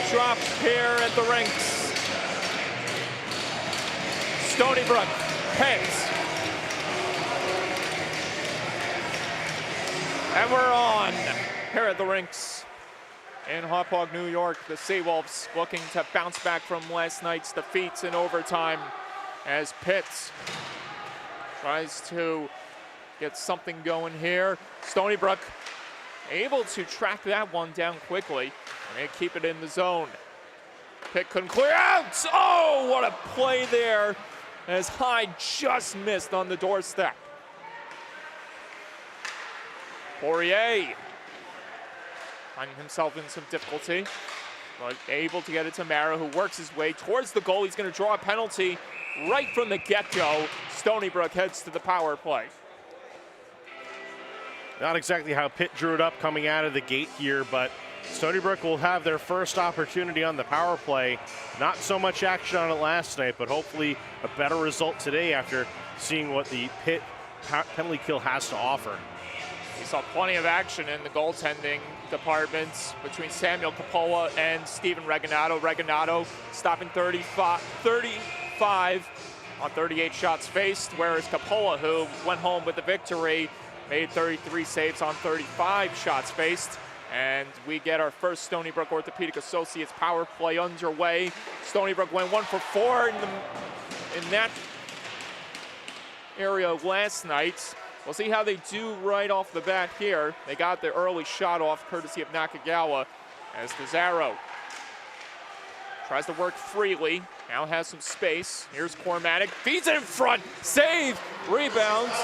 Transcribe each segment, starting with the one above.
drop here at the rinks. Stony Brook heads. And we're on here at the rinks in Hauppauge, New York. The Seawolves looking to bounce back from last night's defeats in overtime as Pitts tries to get something going here. Stony Brook able to track that one down quickly, and they keep it in the zone. Pitt couldn't clear out. Oh, what a play there as Hyde just missed on the doorstep. Poirier finding himself in some difficulty, but able to get it to Mara, who works his way towards the goal. He's going to draw a penalty right from the get-go. Stony Brook heads to the power play. Not exactly how Pitt drew it up coming out of the gate here, but Stony Brook will have their first opportunity on the power play. Not so much action on it last night, but hopefully a better result today after seeing what the Pitt penalty kill has to offer. We saw plenty of action in the goaltending departments between Samuel Coppola and Steven Reginato. Reginato stopping 35 on 38 shots faced, whereas Coppola, who went home with the victory, made 33 saves on 35 shots faced. And we get our first Stony Brook Orthopedic Associates power play underway. Stony Brook went 1 for 4 in that area last night. We'll see how they do right off the bat here. They got the early shot off courtesy of Nakagawa as Pizarro tries to work freely. Now has some space. Here's Cormatic, feeds it in front, save, rebounds.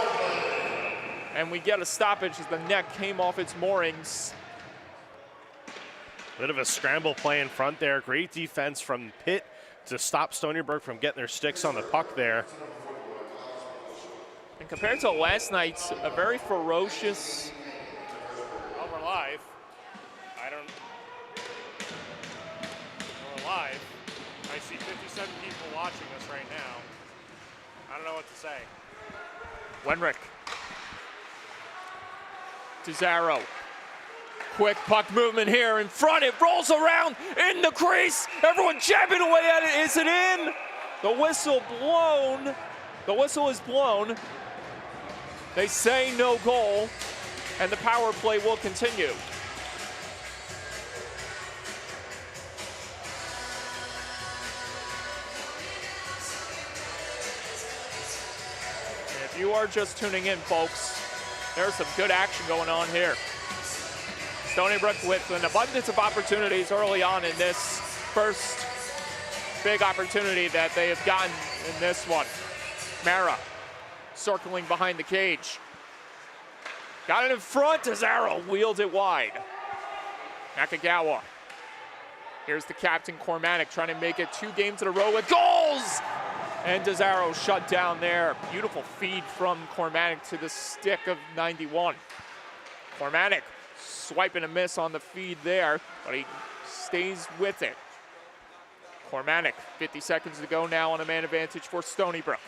And we get a stoppage as the net came off its moorings. Bit of a scramble play in front there. Great defense from Pitt to stop Stony Brook from getting their sticks on the puck there. And compared to last night's, a very ferocious. Oh, we're live. We're live. I see 57 people watching us right now. I don't know what to say. Wenrick. Pizarro. Quick puck movement here in front. It rolls around in the crease. Everyone jabbing away at it. Is it in? The whistle blown. The whistle is blown. They say no goal, and the power play will continue. And if you are just tuning in, folks, there's some good action going on here. Stony Brook with an abundance of opportunities early on in this first big opportunity that they have gotten in this one. Mara circling behind the cage. Got it in front, Pizarro wheeled it wide. Nakagawa. Here's the captain, Cormatic, trying to make it 2 games in a row with goals! And Pizarro shut down there. Beautiful feed from Cormatic to the stick of 91. Cormatic swiping a miss on the feed there, but he stays with it. Cormatic, 50 seconds to go now on a man advantage for Stony Brook.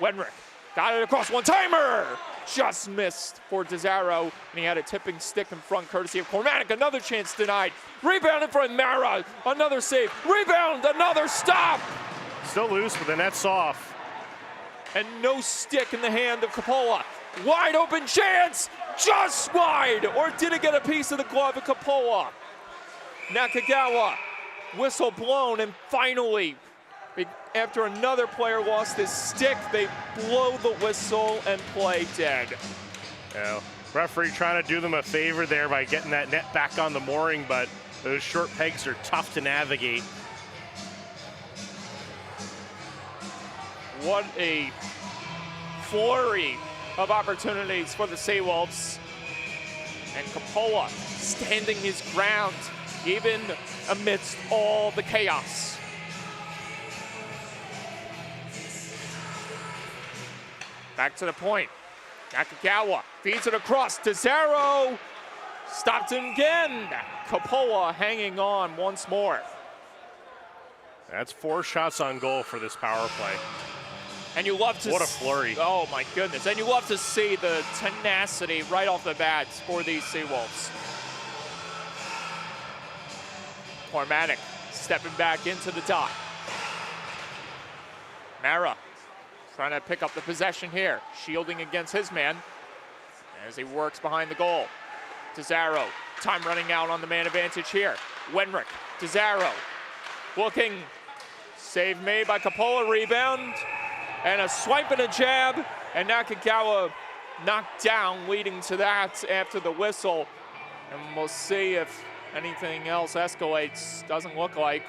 Wenrick got it across, one-timer! Just missed for Pizarro, and he had a tipping stick in front courtesy of Cormatic. Another chance denied. Rebound in front, Mara, another save. Rebound, another stop! Still loose, but the net's off. And no stick in the hand of Coppola. Wide open chance, just wide! Or did it get a piece of the glove of Coppola? Nakagawa, whistle blown, and finally, after another player lost his stick, they blow the whistle and play dead. Yeah, referee trying to do them a favor there by getting that net back on the mooring, but those short pegs are tough to navigate. What a flurry of opportunities for the Seawolves. And Coppola standing his ground, even amidst all the chaos. Back to the point. Nakagawa feeds it across. Pizarro stopped it again. Coppola hanging on once more. That's 4 shots on goal for this power play. And you love to what a flurry. Oh my goodness. And you love to see the tenacity right off the bat for these Seawolves. Cormatic stepping back into the dot. Mara trying to pick up the possession here, shielding against his man as he works behind the goal. Tizarro, time running out on the man advantage here. Wenrick, Tizarro, looking, save made by Coppola, rebound, and a swipe and a jab, and Nakagawa knocked down, leading to that after the whistle. And we'll see if anything else escalates. Doesn't look like,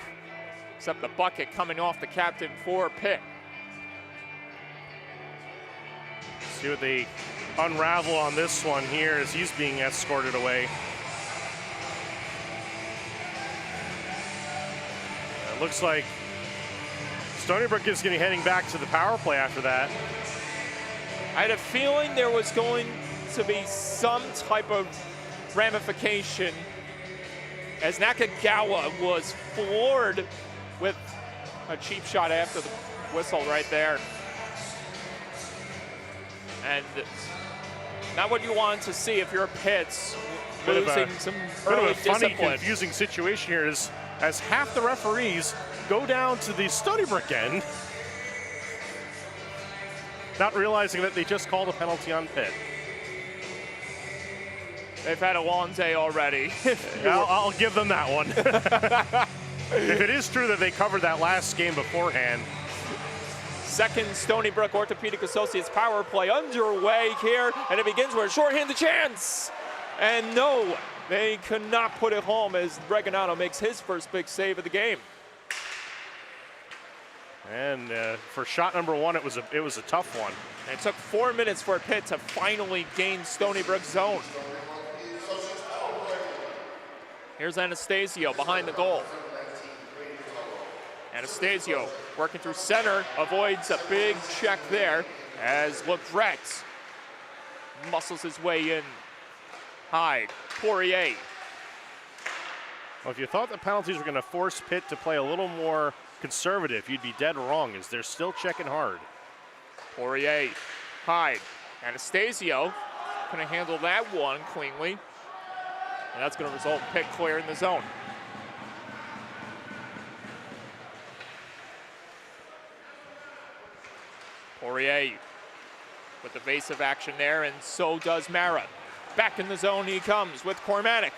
except the bucket coming off the captain for Pitt. See what they unravel on this one here as he's being escorted away. It looks like Stony Brook is going to be heading back to the power play after that. I had a feeling there was going to be some type of ramification as Nakagawa was floored with a cheap shot after the whistle right there. And not what you want to see if you're Pitts losing some early funny, discipline. confusing situation here is as half the referees go down to the Stony Brook end, not realizing that they just called a penalty on Pitt. They've had a long day already. Yeah, I'll give them that one. If it is true that they covered that last game beforehand. Second Stony Brook Orthopedic Associates power play underway here, and it begins with a shorthanded chance. And no, they could not put it home as Reganado makes his first big save of the game. And for shot number one, it was a tough one. And it took 4 minutes for Pitt to finally gain Stony Brook's zone. Here's Anastasio behind the goal. Anastasio working through center, avoids a big check there as Lebret muscles his way in. Hyde, Poirier. Well, if you thought the penalties were going to force Pitt to play a little more conservative, you'd be dead wrong, as they're still checking hard. Poirier, Hyde, Anastasio going to handle that one cleanly. And that's going to result in Pitt clearing the zone. Poirier with evasive action there, and so does Mara. Back in the zone he comes with Cormatic.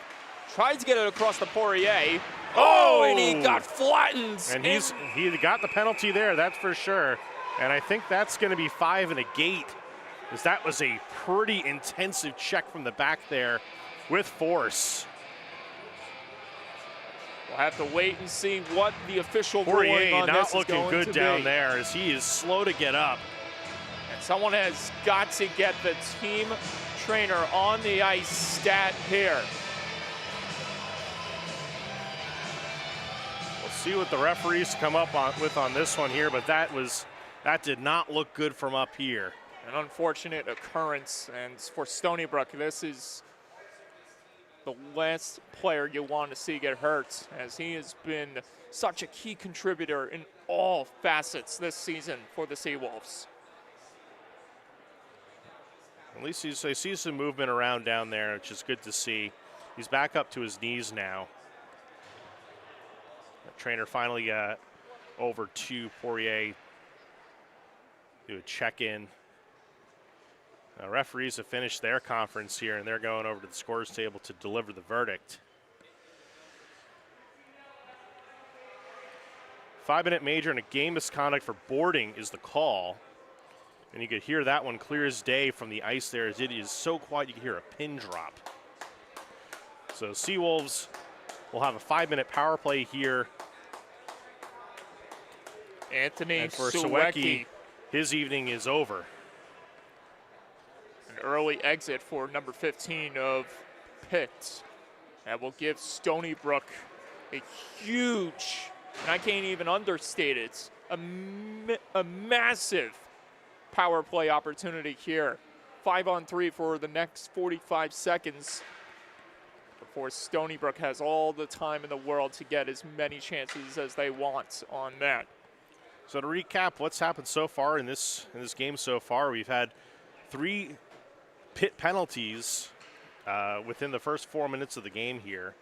Tries to get it across the Poirier. Oh, and he got flattened. And he got the penalty there, that's for sure. And I think that's going to be 5 and a gate, because that was a pretty intensive check from the back there with force. We'll have to wait and see what the official Poirier ruling on not this looking is going good to down be. there, as he is slow to get up. And someone has got to get the team trainer on the ice stat here. We'll see what the referees come up with on this one here, but that did not look good from up here. An unfortunate occurrence, and for Stony Brook, this is the last player you want to see get hurt, as he has been such a key contributor in all facets this season for the Seawolves. At least I see some movement around down there, which is good to see. He's back up to his knees now. The trainer finally got over to Poirier. Do a check-in. Referees have finished their conference here, and they're going over to the scorers table to deliver the verdict. 5-minute major and a game misconduct for boarding is the call. And you could hear that one clear as day from the ice there, as it is so quiet you can hear a pin drop. So Seawolves will have a 5-minute power play here. Anthony and for Sawecki, his evening is over. An early exit for number 15 of Pitt. That will give Stony Brook a huge, and I can't even understate it, a massive power play opportunity here. 5-on-3 for the next 45 seconds before Stony Brook has all the time in the world to get as many chances as they want on that. So to recap what's happened so far in this game so far, we've had 3 Pitt penalties within the first 4 minutes of the game here.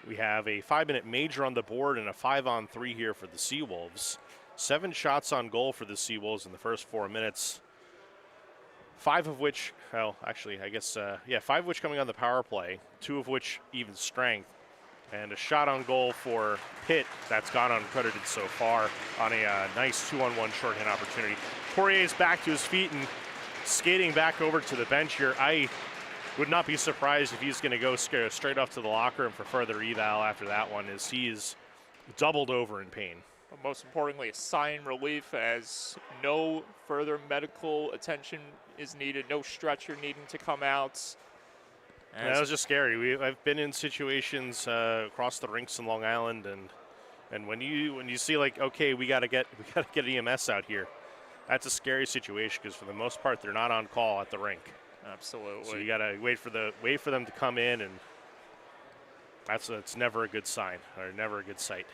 We have a 5-minute major on the board and a 5-on-3 here for the Seawolves. 7 shots on goal for the Seawolves in the first 4 minutes. 5 of which, well, actually, I guess, 5 of which coming on the power play, 2 of which even strength, and a shot on goal for Pitt that's gone uncredited so far on a nice 2-on-1 shorthand opportunity. Poirier's back to his feet and skating back over to the bench here. I would not be surprised if he's going to go straight off to the locker room for further eval after that one, as he's doubled over in pain. But most importantly, a sigh in relief as no further medical attention is needed, no stretcher needing to come out. Yeah, that was just scary. I've been in situations across the rinks in Long Island, and when you see like, okay, we gotta get EMS out here, that's a scary situation because for the most part they're not on call at the rink. Absolutely. So you gotta wait for them to come in, and that's never a good sign or never a good sight.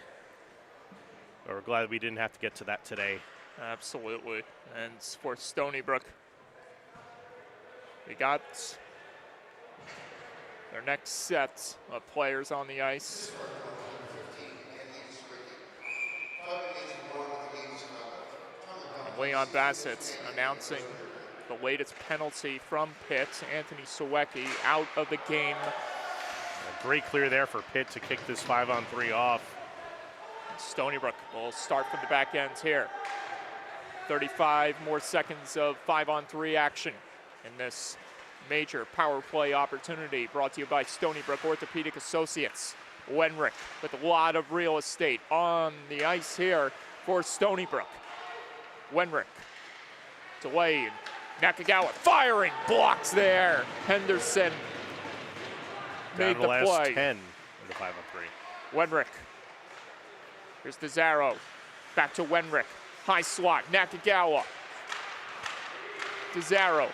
But we're glad we didn't have to get to that today. Absolutely. And for Stony Brook, we got their next set of players on the ice. And Leon Bassett announcing the latest penalty from Pitt. Anthony Sawecki out of the game. A great clear there for Pitt to kick this 5-on-3 off. Stony Brook will start from the back ends here. 35 more seconds of 5-on-3 action in this major power play opportunity brought to you by Stony Brook Orthopedic Associates. Wenrick with a lot of real estate on the ice here for Stony Brook. Wenrick delayed. Nakagawa firing, blocks there. Henderson made the last play. 10 in the 5-on-3. Wenrick. Here's DeZaro. Back to Wenrick. High slot. Nakagawa. DeZaro.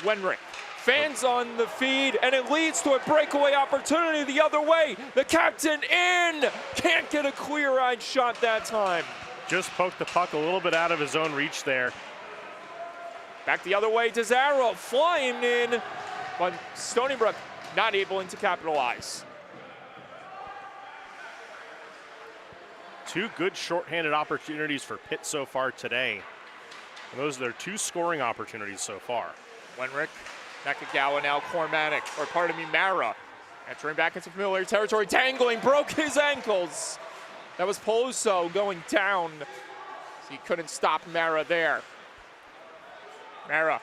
Wenrick. Fans on the feed, and it leads to a breakaway opportunity the other way. The captain in. Can't get a clear-eyed shot that time. Just poked the puck a little bit out of his own reach there. Back the other way, DeZaro flying in, but Stony Brook not able to capitalize. 2 good shorthanded opportunities for Pitt so far today. And those are their 2 scoring opportunities so far. Wenrick, Nakagawa now Mara. Entering back into familiar territory, dangling, broke his ankles. That was Peluso going down. So he couldn't stop Mara there. Mara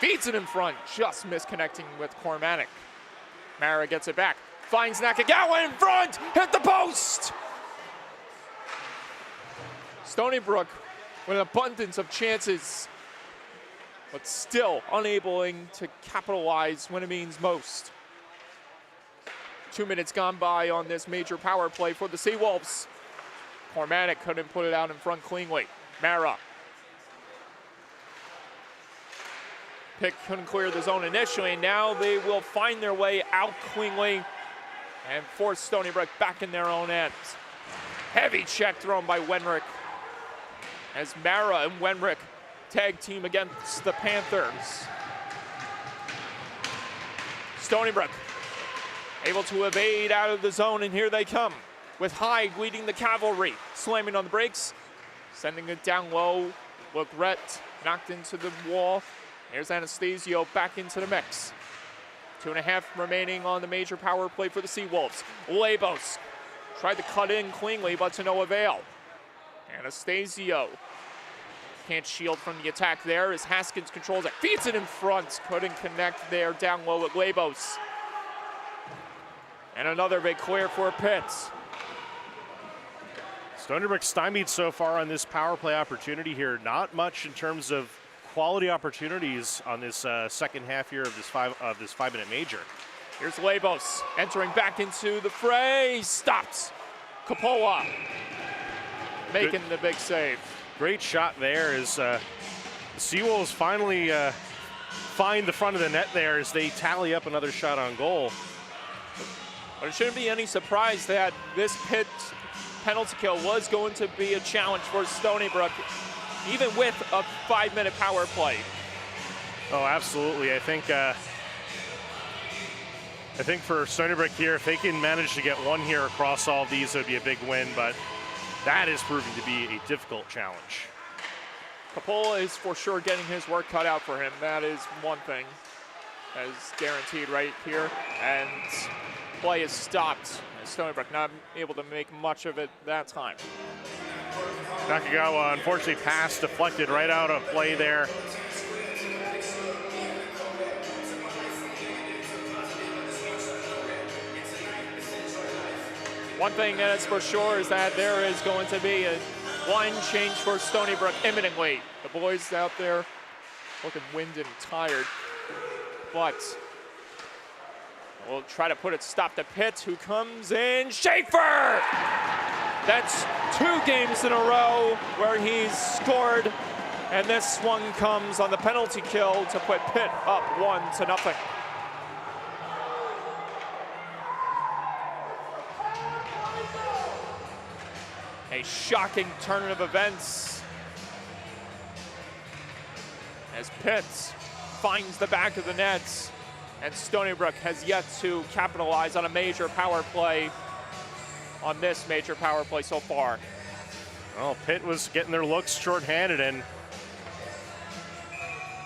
feeds it in front, just misconnecting with Cormanic. Mara gets it back, finds Nakagawa in front, hit the post! Stony Brook with an abundance of chances, but still unable to capitalize when it means most. 2 minutes gone by on this major power play for the Seawolves. Cormanic couldn't put it out in front cleanly. Mara. Pitt couldn't clear the zone initially. Now they will find their way out cleanly and force Stony Brook back in their own end. Heavy check thrown by Wenrick as Mara and Wenrick tag team against the Panthers. Stony Brook able to evade out of the zone, and here they come with Hyde leading the cavalry, slamming on the brakes, sending it down low. Legret knocked into the wall. Here's Anastasio back into the mix. 2.5 remaining on the major power play for the Seawolves. Labos tried to cut in cleanly, but to no avail. Anastasio can't shield from the attack there as Haskins controls it. Feeds it in front. Couldn't connect there down low at Labos. And another big clear for Pitt. Stony Brook stymied so far on this power play opportunity here. Not much in terms of quality opportunities on this second half here of this 5-minute major. Here's Labos entering back into the fray. Stops. Coppola making the big save. Great shot there as the Seawolves finally find the front of the net there as they tally up another shot on goal. But it shouldn't be any surprise that this Pitt penalty kill was going to be a challenge for Stony Brook, even with a 5-minute power play. Oh, absolutely. I think I think for Stony Brook here, if they can manage to get one here across all of these, it would be a big win, but that is proving to be a difficult challenge. Capola is for sure getting his work cut out for him. That is one thing, as guaranteed right here. And play is stopped. And Stony Brook not able to make much of it that time. Nakagawa, unfortunately, pass deflected right out of play there. One thing that is for sure is that there is going to be a line change for Stony Brook imminently. The boys out there looking winded and tired, but we'll try to put it stop to Pitt, who comes in. Schaefer! That's 2 games in a row where he's scored, and this one comes on the penalty kill to put Pitt up 1-0. A shocking turn of events as Pitt finds the back of the net, and Stony Brook has yet to capitalize on a major power play on this major power play so far. Well, Pitt was getting their looks shorthanded, and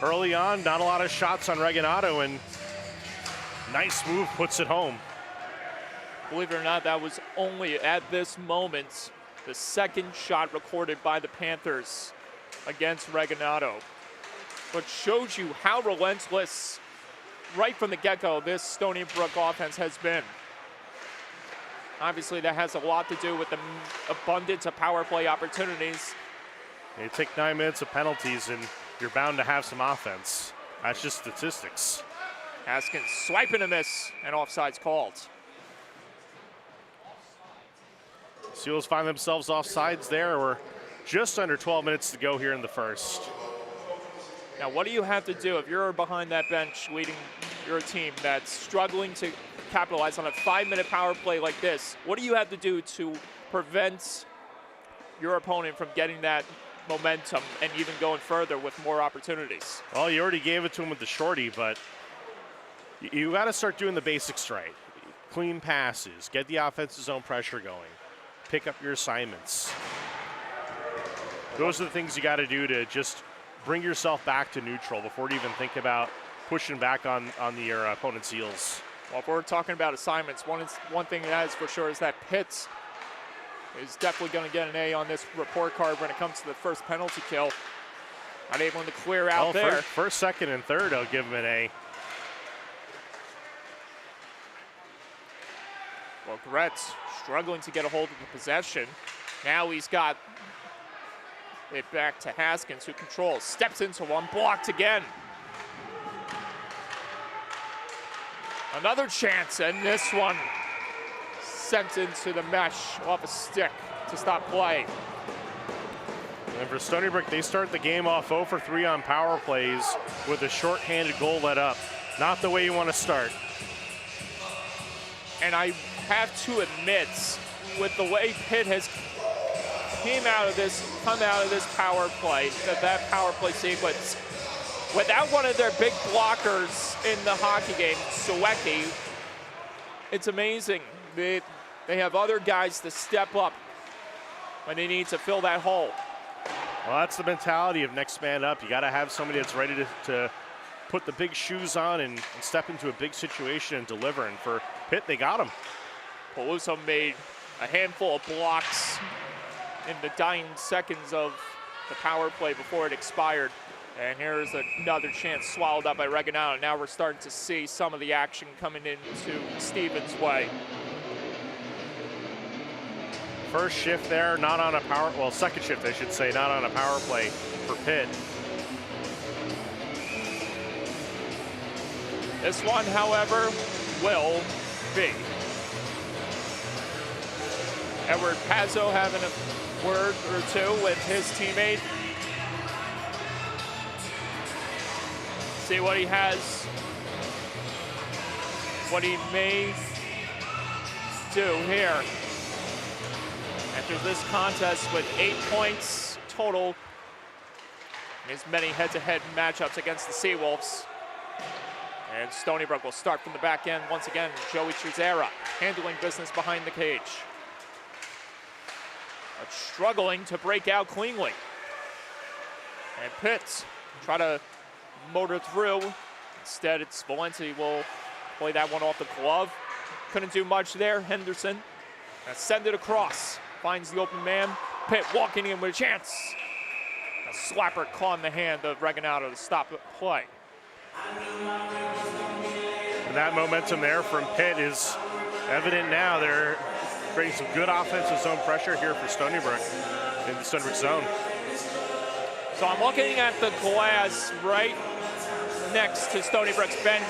early on, not a lot of shots on Regginato, and nice move puts it home. Believe it or not, that was only at this moment the second shot recorded by the Panthers against Regginato, but shows you how relentless right from the get-go this Stony Brook offense has been. Obviously, that has a lot to do with the abundance of power play opportunities. You take 9 minutes of penalties, and you're bound to have some offense. That's just statistics. Haskins swiping a miss, and offsides called. Seals find themselves offsides there. We're just under 12 minutes to go here in the first. Now, what do you have to do if you're behind that bench leading your team that's struggling to capitalize on a 5-minute power play like this? What do you have to do to prevent your opponent from getting that momentum and even going further with more opportunities? Well, you already gave it to him with the shorty, but you got to start doing the basics right. Clean passes, get the offensive zone pressure going, pick up your assignments. Those are the things you got to do to just bring yourself back to neutral before you even think about pushing back on your opponent's heels. Well, if we're talking about assignments, one thing that is for sure is that Pitt is definitely going to get an A on this report card when it comes to the first penalty kill. Unable to clear out there. First, second, and third, I'll give him an A. Well, Gretz struggling to get a hold of the possession. Now he's got it back to Haskins, who controls, steps into one, blocked again. Another chance, and this one sent into the mesh off a stick to stop play. And for Stony Brook, they start the game off 0 for 3 on power plays with a shorthanded goal let up. Not the way you want to start. And I have to admit, with the way Pitt has come out of this power play, that power play sequence, without one of their big blockers in the hockey game, Sawecki, it's amazing. They have other guys to step up when they need to fill that hole. Well, that's the mentality of next man up. You got to have somebody that's ready to put the big shoes on and step into a big situation and deliver. And for Pitt, they got him. Peluso made a handful of blocks in the dying seconds of the power play before it expired. And here's another chance swallowed up by Regginato. Now we're starting to see some of the action coming into Stevens' way. First shift there, not on a power, well, second shift, I should say, not on a power play for Pitt. This one, however, will be. Edward Pazzo having a word or two with his teammate. See what he has, what he may do here. After this contest with 8 points total in his many head-to-head matchups against the Seawolves. And Stony Brook will start from the back end once again. Joey Chizera handling business behind the cage. But struggling to break out cleanly. And Pitts try to motor through. Instead, it's Valenti will play that one off the glove. Couldn't do much there. Henderson send it across. Finds the open man. Pitt walking in with a chance. A slapper caught in the hand of Regalado to stop the play. And that momentum there from Pitt is evident now. They're creating some good offensive zone pressure here for Stony Brook in the Stony Brook zone. So I'm looking at the glass right next to Stony Brook's bench,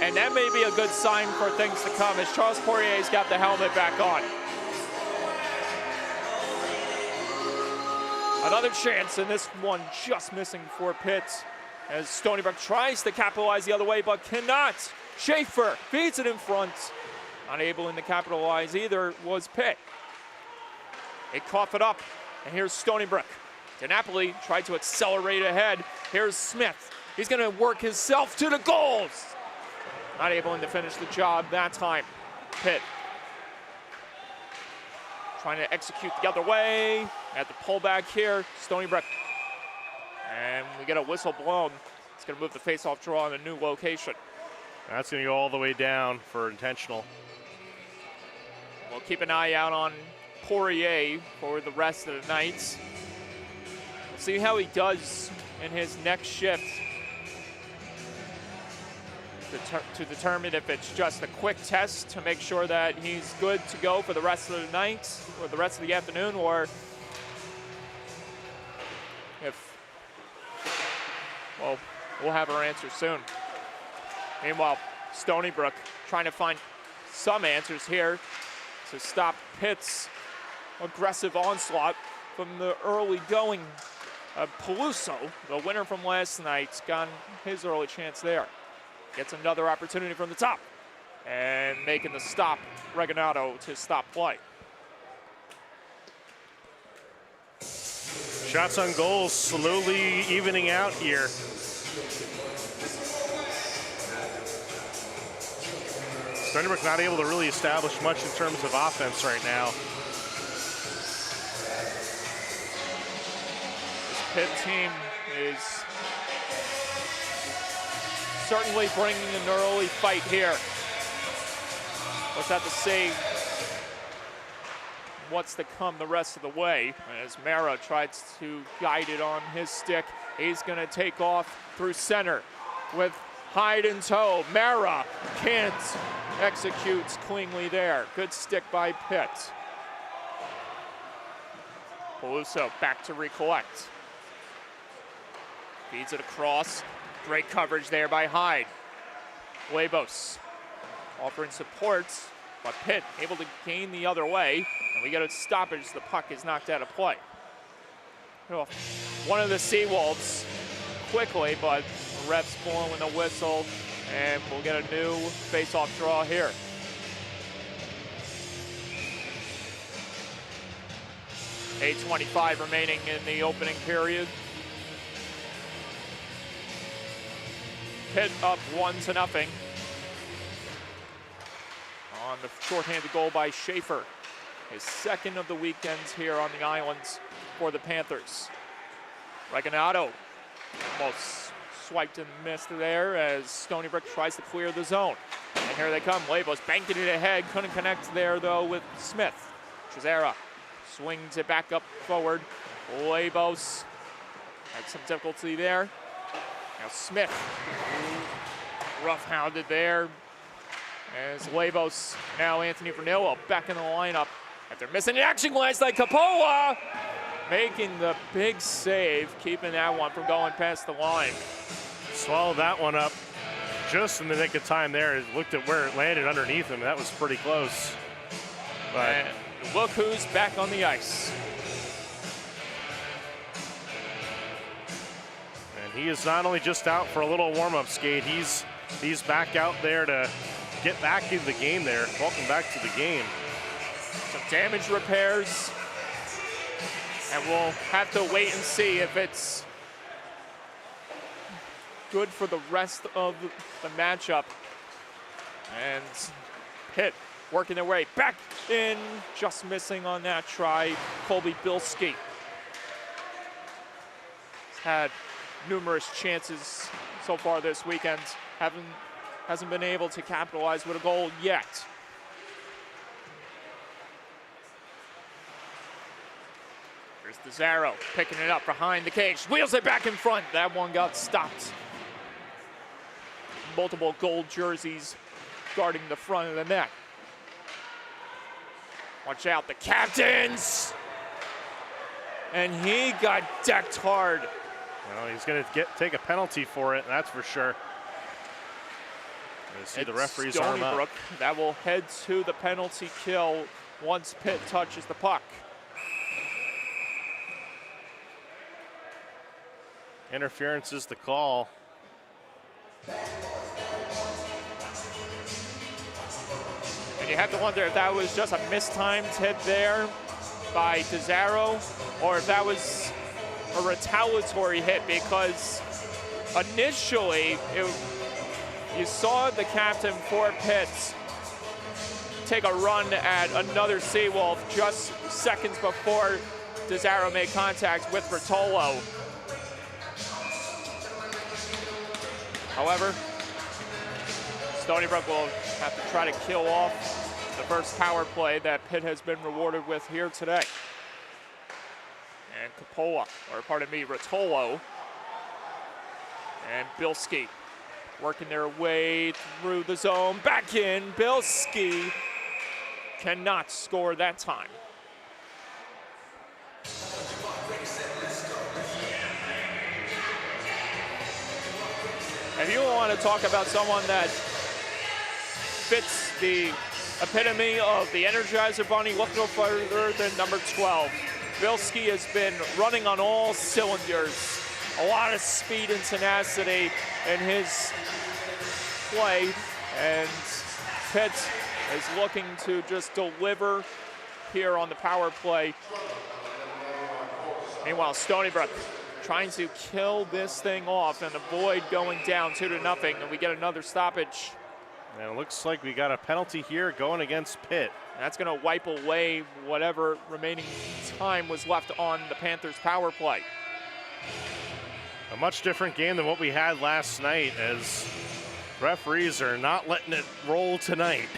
and that may be a good sign for things to come as Charles Poirier's got the helmet back on. Another chance, and this one just missing for Pitt as Stony Brook tries to capitalize the other way but cannot. Schaefer feeds it in front. Unable to capitalize either was Pitt. They cough it up, and here's Stony Brook. DiNapoli tried to accelerate ahead. Here's Smith. He's going to work himself to the goals. Not able to finish the job that time. Pitt trying to execute the other way. At the pullback here, Stony Brook. And we get a whistle blown. It's going to move the face-off draw in a new location. That's going to go all the way down for intentional. We'll keep an eye out on Poirier for the rest of the night. See how he does in his next shift to determine if it's just a quick test to make sure that he's good to go for the rest of the night or the rest of the afternoon, or if, well, we'll have our answer soon. Meanwhile, Stony Brook trying to find some answers here to stop Pitt's aggressive onslaught from the early going. Peluso, the winner from last night, got his early chance there. Gets another opportunity from the top and making the stop, Regalado to stop play. Shots on goals slowly evening out here. Stony Brook not able to really establish much in terms of offense right now. Pitt team is certainly bringing an early fight here. We'll have to see what's to come the rest of the way as Mara tries to guide it on his stick. He's going to take off through center with Hyde in tow. Mara can't execute cleanly there. Good stick by Pitt. Peluso back to recollect. Feeds it across. Great coverage there by Hyde. Huevos offering support, but Pitt able to gain the other way. And we get a stoppage. The puck is knocked out of play. One of the Seawolves quickly, but the ref's blowing the whistle, and we'll get a new face-off draw here. .8:25 remaining in the opening period. Pitt up 1-0 on the shorthanded goal by Schaefer. His second of the weekends here on the islands for the Panthers. Regalado almost swiped and missed there as Stony Brook tries to clear the zone. And here they come. Huevos banking it ahead. Couldn't connect there though with Smith. Chizera swings it back up forward. Huevos had some difficulty there. Now Smith, rough-hounded there. As Huevos, now Anthony Vernillo back in the lineup. After missing an action last night, Capola making the big save, keeping that one from going past the line. Swallowed that one up just in the nick of time there. Looked at where it landed underneath him. That was pretty close. But and look who's back on the ice. And he is not only just out for a little warm-up skate, he's back out there to get back into the game there. Welcome back to the game. Some damage repairs. And we'll have to wait and see if it's good for the rest of the matchup. And Pitt working their way back in, just missing on that try. Colby Bilski has had numerous chances so far this weekend. Hasn't been able to capitalize with a goal yet. Here's DeZaro picking it up behind the cage, wheels it back in front. That one got stopped. Multiple gold jerseys guarding the front of the net. Watch out, the captains! And he got decked hard. Well, he's going to take a penalty for it, that's for sure. You see the referee's arm up. Brook that will head to the penalty kill once Pitt touches the puck. Interference is the call. And you have to wonder if that was just a mistimed hit there by DeZaro, or if that was a retaliatory hit, because initially you saw the captain for Pitt take a run at another Seawolf just seconds before DeZaro made contact with Rotolo. However, Stony Brook will have to try to kill off the first power play that Pitt has been rewarded with here today. And Rotolo and Bilski working their way through the zone. Back in, Bilski cannot score that time. If you want to talk about someone that fits the epitome of the Energizer Bunny, look no further than number 12. Bilski has been running on all cylinders. A lot of speed and tenacity in his play, and Pitt is looking to just deliver here on the power play. Meanwhile, Stony Brook trying to kill this thing off and avoid going down 2-0, and we get another stoppage. And it looks like we got a penalty here going against Pitt. And that's going to wipe away whatever remaining time was left on the Panthers' power play. A much different game than what we had last night, as referees are not letting it roll tonight.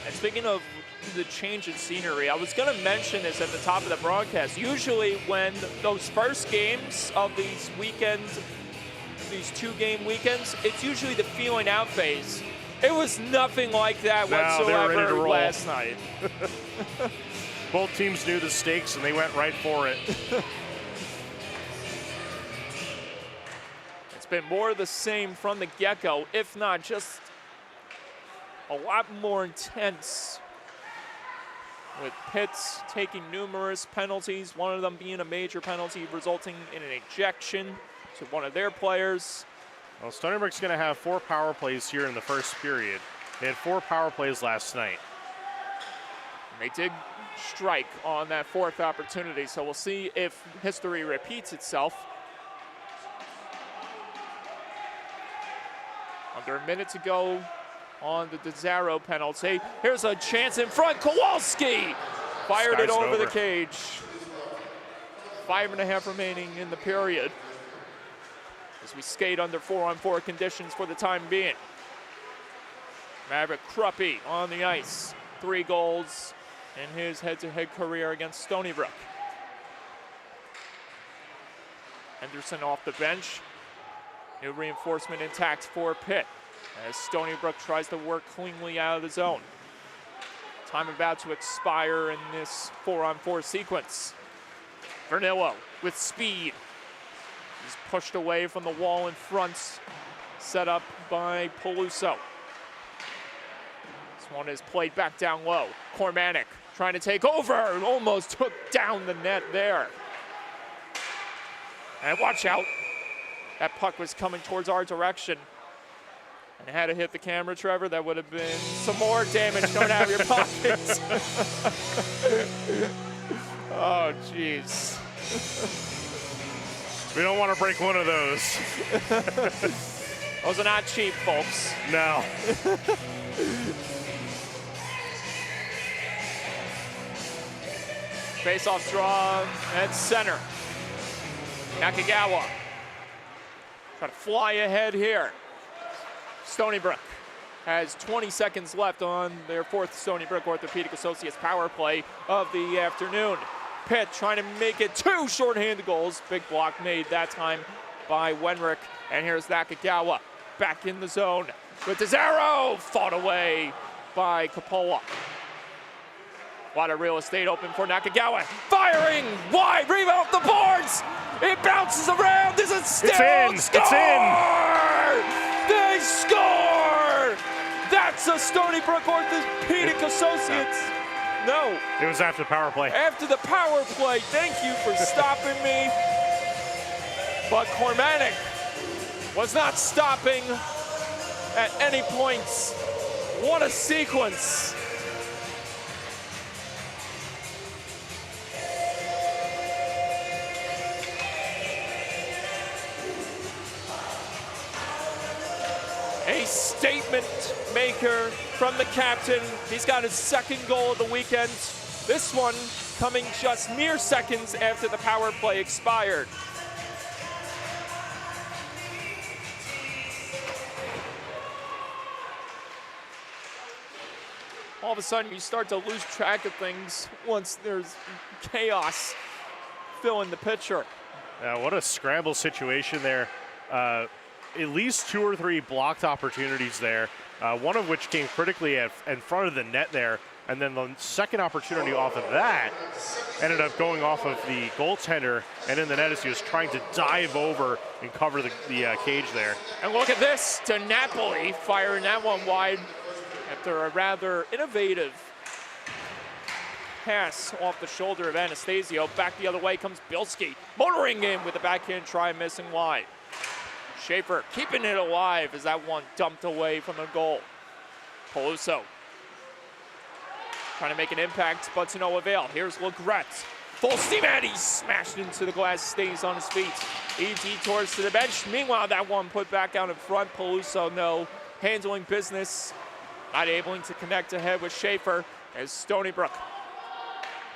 And speaking of the change in scenery, I was going to mention this at the top of the broadcast. Usually when those first games of these weekends, these 2-game weekends, it's usually the feeling out phase. It was nothing like that whatsoever last night. Both teams knew the stakes and they went right for it. It's been more of the same from the get-go, if not just a lot more intense, with Pitts taking numerous penalties, one of them being a major penalty resulting in an ejection to one of their players. Well, Stony Brook's going to have 4 power plays here in the first period. They had 4 power plays last night. And they did strike on that 4th opportunity, so we'll see if history repeats itself. Under a minute to go on the DeZaro penalty. Here's a chance in front. Kowalski fired it over the cage. 5.5 remaining in the period, as we skate under 4-on-4 conditions for the time being. Maverick Kruppe on the ice. 3 goals in his head-to-head career against Stony Brook. Henderson off the bench. New reinforcement intact for Pitt, as Stony Brook tries to work cleanly out of the zone. Time about to expire in this 4-on-4 sequence. Vernillo with speed. He's pushed away from the wall in front, set up by Peluso. This one is played back down low. Cormanic trying to take over, almost took down the net there. And watch out. That puck was coming towards our direction. And had it hit the camera, Trevor, that would have been some more damage coming out of your pockets. Oh, jeez. We don't want to break one of those. Those are not cheap, folks. No. Face-off draw at center. Nakagawa trying to fly ahead here. Stony Brook has 20 seconds left on their fourth Stony Brook Orthopedic Associates power play of the afternoon. Pitt trying to make it 2 shorthanded goals. Big block made that time by Wenrick. And here's Nakagawa back in the zone with the zero. Fought away by Coppola. A lot of real estate open for Nakagawa. Firing wide, rebound off the boards. It bounces around. This is still it's in. Score! It's in. They score! That's a Stony Brook Orthopedic Associates. No. It was after the power play. After the power play. Thank you for stopping me. But Cormanic was not stopping at any points. What a sequence. A statement maker from the captain. He's got his second goal of the weekend. This one coming just mere seconds after the power play expired. All of a sudden, you start to lose track of things once there's chaos filling the picture. What a scramble situation there. At least 2 or 3 blocked opportunities there, one of which came critically in front of the net there, and then the second opportunity off of that ended up going off of the goaltender and in the net as he was trying to dive over and cover the cage there. And look at this, to Napoli firing that one wide after a rather innovative pass off the shoulder of Anastasio. Back the other way comes Bilski, motoring in with a backhand try, missing wide. Schaefer keeping it alive as that one dumped away from the goal. Peluso trying to make an impact, but to no avail. Here's Legret. Full steam ahead, he's smashed into the glass, stays on his feet. He detours to the bench. Meanwhile, that one put back out in front. Peluso, no, handling business. Not able to connect ahead with Schaefer as Stony Brook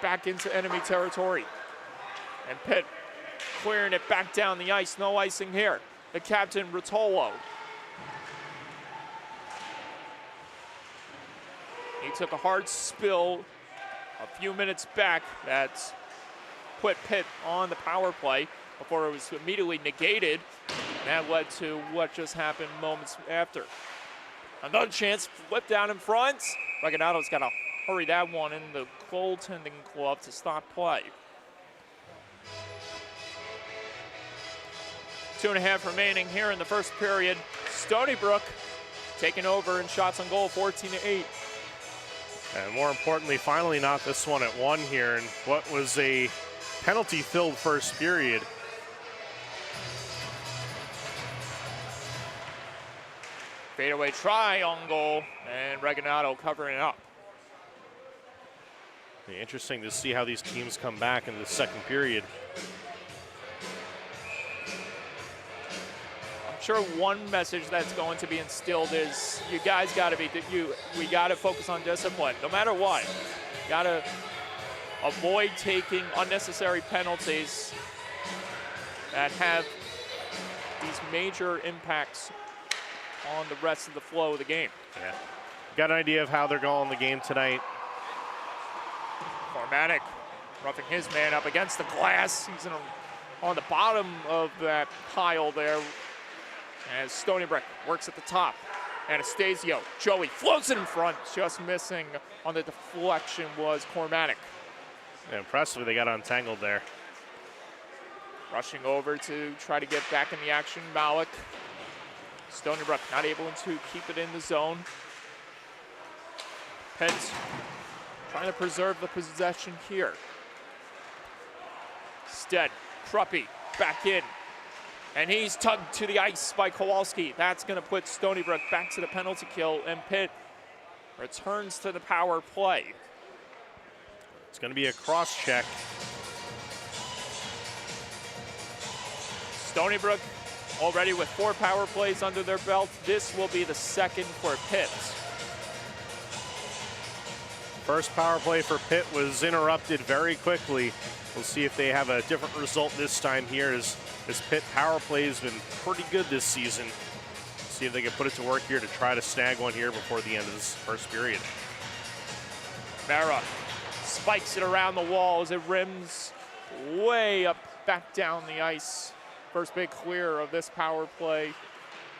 back into enemy territory. And Pitt clearing it back down the ice, no icing here. The captain, Rotolo. He took a hard spill a few minutes back that put Pitt on the power play before it was immediately negated. That led to what just happened moments after. Another chance, flip down in front. Reganato's got to hurry that one in the goaltending glove to stop play. 2.5 remaining here in the first period. Stony Brook taking over in shots on goal, 14-8. And more importantly, finally not this one at 1 here in what was a penalty-filled first period. Fadeaway try on goal, and Reganato covering it up. Be interesting to see how these teams come back in the second period. I'm sure one message that's going to be instilled is you guys got to be, we got to focus on discipline, no matter what. Got to avoid taking unnecessary penalties that have these major impacts on the rest of the flow of the game. Yeah. Got an idea of how they're going the game tonight. Cormanic roughing his man up against the glass. He's on the bottom of that pile there as Stony Brook works at the top. Anastasio, Joey floats it in front, just missing on the deflection was Cormanic. Yeah, impressive, they got untangled there. Rushing over to try to get back in the action, Malik. Stony Brook not able to keep it in the zone. Pitt trying to preserve the possession here. Stead, Kruppy back in. And he's tugged to the ice by Kowalski. That's going to put Stony Brook back to the penalty kill, and Pitt returns to the power play. It's going to be a cross check. Stony Brook already with 4 power plays under their belt. This will be the second for Pitt. First power play for Pitt was interrupted very quickly. We'll see if they have a different result this time here, as Pitt power play has been pretty good this season. See if they can put it to work here to try to snag one here before the end of this first period. Mara spikes it around the wall as it rims way up, back down the ice. First big clear of this power play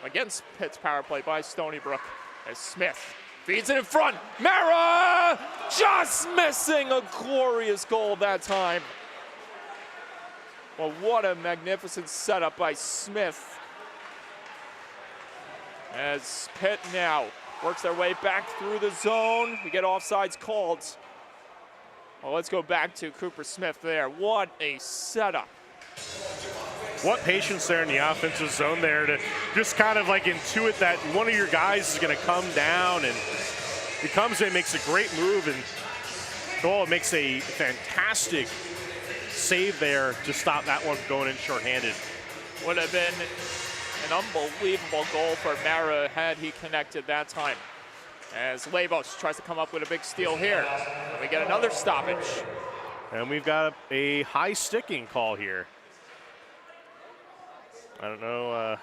against Pitt's power play by Stony Brook, as Smith feeds it in front. Mara just missing a glorious goal that time. Well, what a magnificent setup by Smith, as Pitt now works their way back through the zone. We get offsides called. Well, let's go back to Cooper Smith there. What a setup. What patience there in the offensive zone there to just kind of like intuit that one of your guys is going to come down, and he comes in, makes a great move, and goal makes a fantastic save there to stop that one from going in shorthanded. Would have been an unbelievable goal for Mara had he connected that time, as Labos tries to come up with a big steal here. And we get another stoppage. And we've got a high sticking call here. I don't know.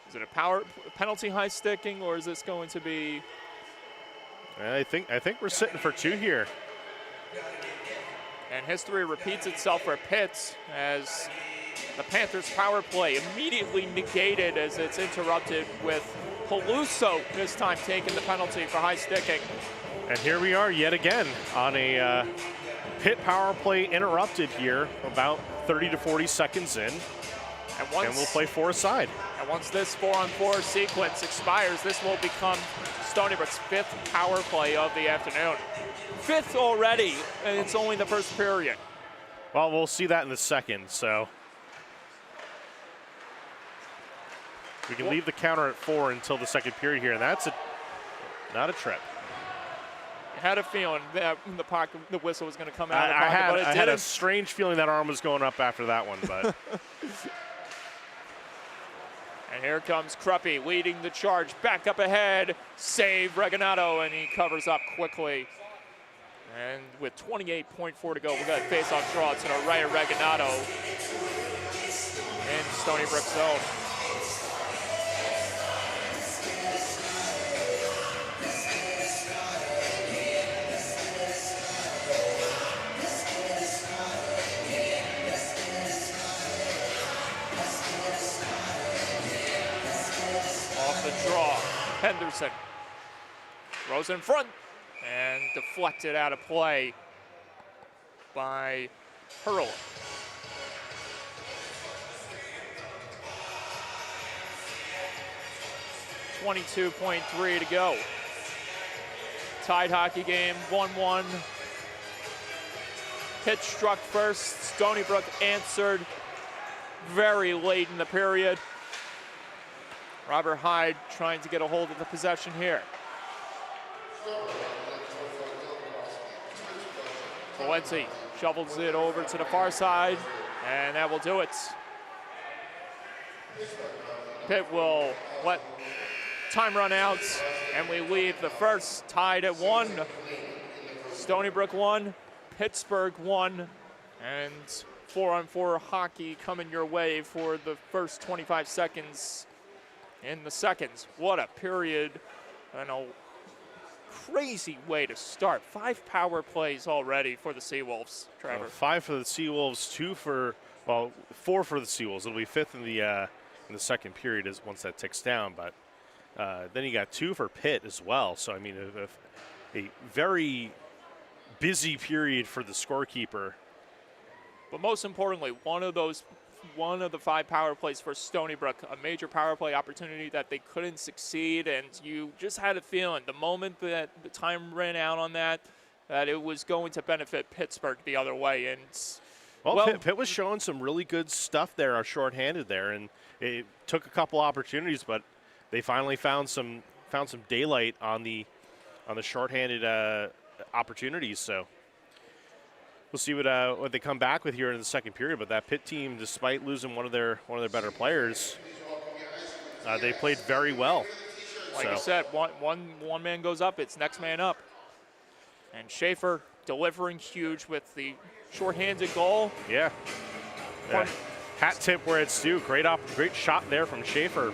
Is it a penalty high sticking, or is this going to be? I think we're sitting for 2 here. And history repeats itself for Pitt, as the Panthers' power play immediately negated as it's interrupted with Peluso this time taking the penalty for high sticking. And here we are yet again on a Pitt power play interrupted here, about 30 to 40 seconds in. And we'll play 4 aside. And once this 4-on-4 sequence expires, this will become Stony Brook's 5th power play of the afternoon. 5th already, and it's only the first period. Well, we'll see that in the second, so. We can leave the counter at 4 until the second period here, and that's not a trip. I had a feeling that the whistle was going to come out of the pocket, but it didn't. I had a strange feeling that arm was going up after that one, but. And here comes Kruppe leading the charge, back up ahead, save Reginato, and he covers up quickly. And with 28.4 to go, we got a face-off draw to the right of Reginato in Stony Brook zone. Henderson throws in front and deflected out of play by Hurl. .3 to go. Tied hockey game, 1-1. Pitt struck first. Stony Brook answered very late in the period. Robert Hyde trying to get a hold of the possession here. Valenti shovels it over to the far side, and that will do it. Pitt will let time run out, and we leave the first tied at 1. Stony Brook 1, Pittsburgh 1, and 4-on-4 hockey coming your way for the first 25 seconds in the seconds. What a period and a crazy way to start. 5 power plays already for the Seawolves, Trevor. 5 for the Seawolves, 4 for the Seawolves. It'll be 5th in the second period once that ticks down, but then you got 2 for Pitt as well. So, I mean, a very busy period for the scorekeeper. But most importantly, one of the 5 power plays for Stony Brook, a major power play opportunity that they couldn't succeed, and you just had a feeling the moment that the time ran out on that it was going to benefit Pittsburgh the other way. And Pitt was showing some really good stuff there, shorthanded there, and it took a couple opportunities, but they finally found some daylight on the shorthanded opportunities. So we'll see what they come back with here in the second period. But that Pitt team, despite losing one of their better players, They played very well. Like I said, one man goes up, it's next man up. And Schaefer delivering huge with the shorthanded goal. Yeah. Hat tip where it's due. Great shot there from Schaefer.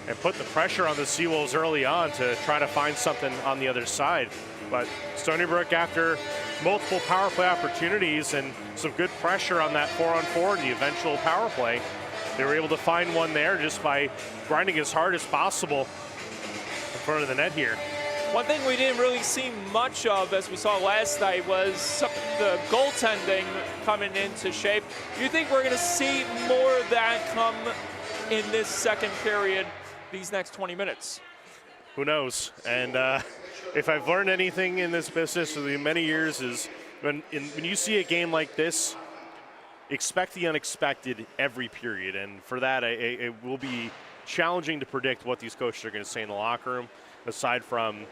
And put the pressure on the Seawolves early on to try to find something on the other side. But Stony Brook, after multiple power play opportunities and some good pressure on that 4-on-4 in the eventual power play, they were able to find one there just by grinding as hard as possible in front of the net here. One thing we didn't really see much of, as we saw last night, was the goaltending coming into shape. Do you think we're going to see more of that come in this second period, these next 20 minutes? Who knows? And if I've learned anything in this business over the many years is when you see a game like this, expect the unexpected every period. And for that, it will be challenging to predict what these coaches are going to say in the locker room, aside from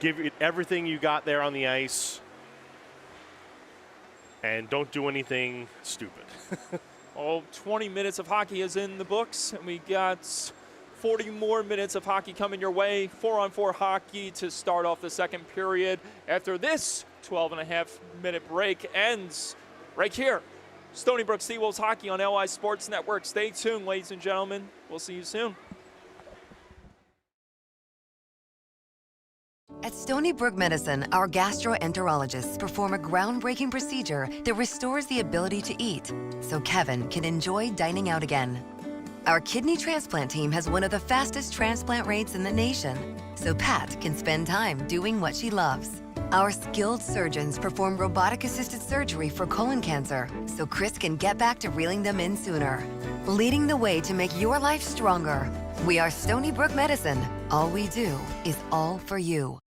give it everything you got there on the ice and don't do anything stupid. 20 minutes of hockey is in the books, and we got 40 more minutes of hockey coming your way. 4-on-4 hockey to start off the second period. After this 12.5-minute break ends right here. Stony Brook Seawolves hockey on LI Sports Network. Stay tuned, ladies and gentlemen. We'll see you soon. At Stony Brook Medicine, our gastroenterologists perform a groundbreaking procedure that restores the ability to eat, so Kevin can enjoy dining out again. Our kidney transplant team has one of the fastest transplant rates in the nation, so Pat can spend time doing what she loves. Our skilled surgeons perform robotic-assisted surgery for colon cancer, so Chris can get back to reeling them in sooner. Leading the way to make your life stronger. We are Stony Brook Medicine. All we do is all for you.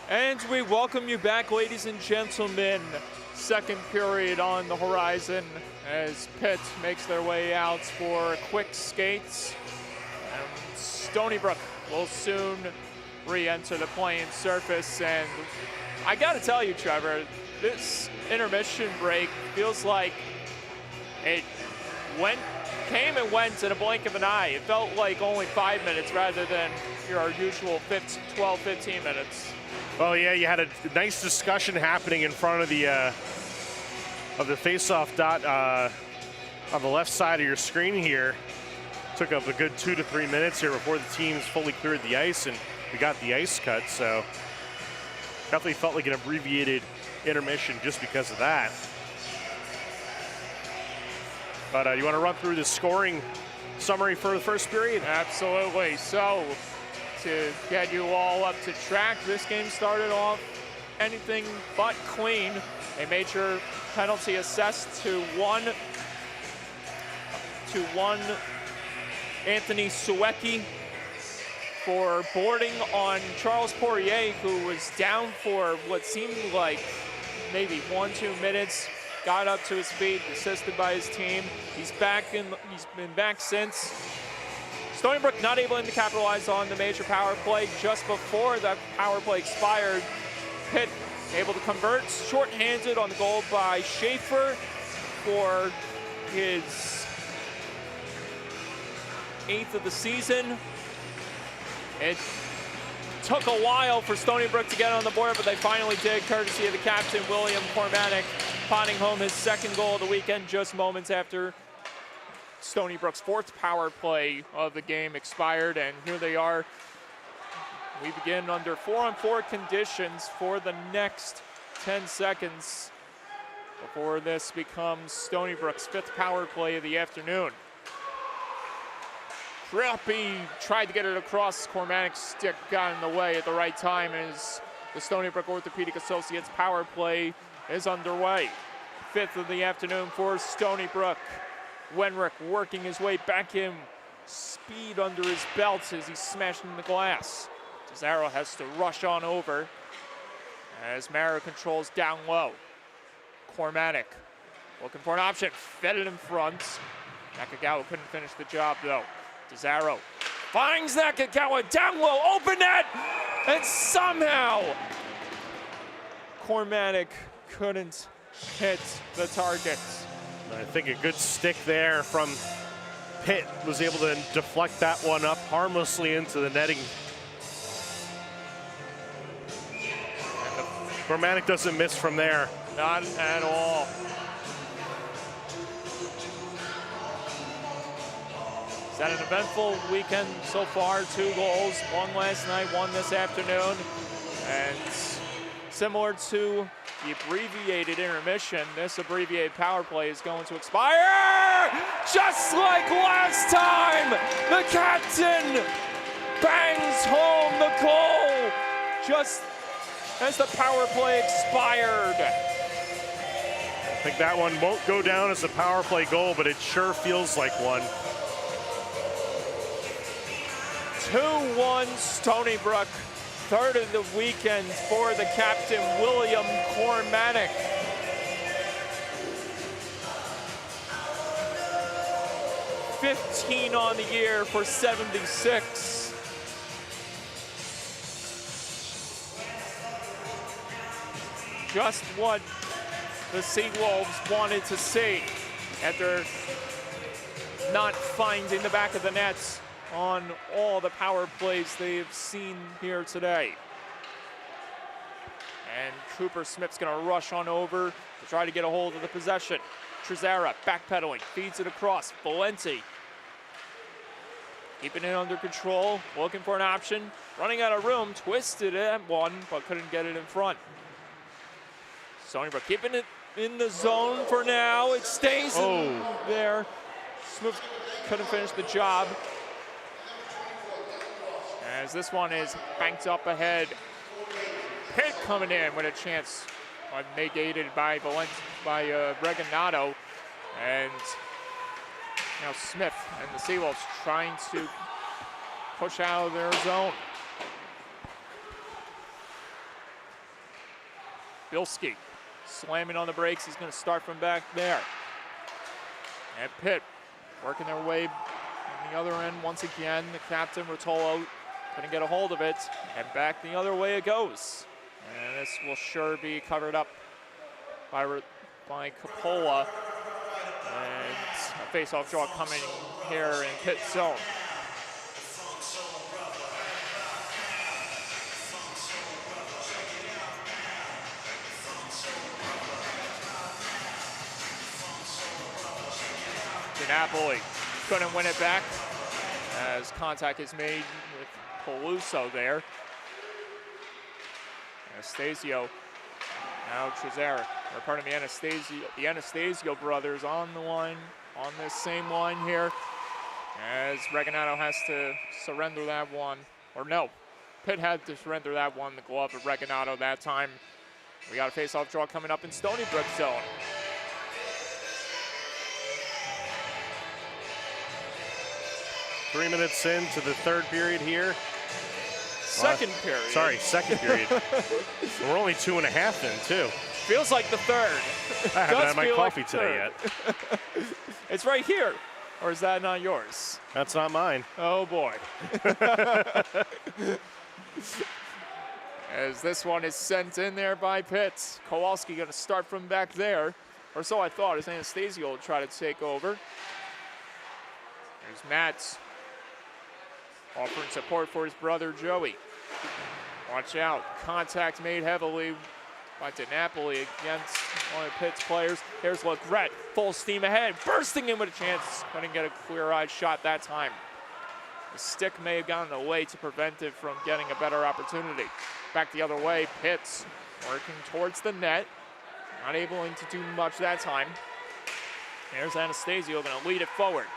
And we welcome you back, ladies and gentlemen. Second period on the horizon as Pitt makes their way out for quick skates. And Stony Brook will soon re-enter the playing surface. And I gotta tell you, Trevor, this intermission break feels like it came and went in a blink of an eye. It felt like only 5 minutes rather than your usual 12, 15 minutes. Well, yeah, you had a nice discussion happening in front of the face-off dot on the left side of your screen here. Took up a good 2 to 3 minutes here before the teams fully cleared the ice, and we got the ice cut. So definitely felt like an abbreviated intermission just because of that. But you want to run through the scoring summary for the first period? Absolutely. So, to get you all up to track, this game started off anything but clean. A major penalty assessed to one Anthony Suecki for boarding on Charles Poirier, who was down for what seemed like maybe 1-2 minutes. Got up to his feet, assisted by his team. He's been back since. Stony Brook not able to capitalize on the major power play just before that power play expired. Pitt able to convert, shorthanded on the goal by Schaefer for his 8th of the season. It took a while for Stony Brook to get on the board, but they finally did, courtesy of the captain, William Cormanic, potting home his second goal of the weekend just moments after Stony Brook's 4th power play of the game expired. And here they are. We begin under 4-on-4 conditions for the next 10 seconds before this becomes Stony Brook's 5th power play of the afternoon. Crappy tried to get it across. Cormanic's stick got in the way at the right time as the Stony Brook Orthopedic Associates power play is underway. 5th of the afternoon for Stony Brook. Wenrick working his way back in, speed under his belt as he's smashing the glass. Cesaro has to rush on over as Mara controls down low. Cormanic looking for an option, fed it in front. Nakagawa couldn't finish the job though. Cesaro finds Nakagawa down low, open net, and somehow Cormanic couldn't hit the target. I think a good stick there from Pitt was able to deflect that one up harmlessly into the netting. Cormanic doesn't miss from there. Not at all. It's had an eventful weekend so far. 2 goals, 1 last night, 1 this afternoon. And similar to the abbreviated intermission, this abbreviated power play is going to expire. Just like last time, the captain bangs home the goal just as the power play expired. I think that one won't go down as a power play goal, but it sure feels like one. 2-1 Stony Brook. 3rd of the weekend for the captain, William Cormanic. $15 on the year for 76. Just what the Seawolves wanted to see after not finding the back of the nets on all the power plays they've seen here today. And Cooper Smith's gonna rush on over to try to get a hold of the possession. Trezara backpedaling, feeds it across. Valenti keeping it under control, looking for an option, running out of room, twisted it at one, but couldn't get it in front. Stony Brook keeping it in the zone for now. It stays in there. Smith couldn't finish the job. As this one is banked up ahead. Pitt coming in with a chance, negated by Reganado. And now Smith and the Seawolves trying to push out of their zone. Bilski slamming on the brakes. He's going to start from back there. And Pitt working their way on the other end once again. The captain, Rotolo, couldn't get a hold of it. And back the other way it goes. And this will sure be covered up by Coppola. And a face-off draw coming here in Pitt's zone. Napoli couldn't win it back as contact is made with Peluso there. Anastasio, now Trezera, or pardon me, the Anastasio brothers on the line, on this same line here, as Reganato has to surrender that one, or no, Pitt had to surrender that one, the glove of Reganato that time. We got a face-off draw coming up in Stony Brook zone. Three minutes into the third period here. Second period. Sorry, second period. We're only 2.5 in, too. Feels like the third. I haven't had my coffee today yet. It's right here. Or is that not yours? That's not mine. Oh, boy. As this one is sent in there by Pitt. Kowalski going to start from back there. Or so I thought, as Anastasio will try to take over. There's Matt offering support for his brother Joey. Watch out, contact made heavily by DiNapoli against one of Pitt's players. Here's Legret, full steam ahead, bursting in with a chance. Couldn't get a clear-eyed shot that time. The stick may have gotten away to prevent it from getting a better opportunity. Back the other way, Pitt's working towards the net. Not able to do much that time. Here's Anastasio gonna lead it forward.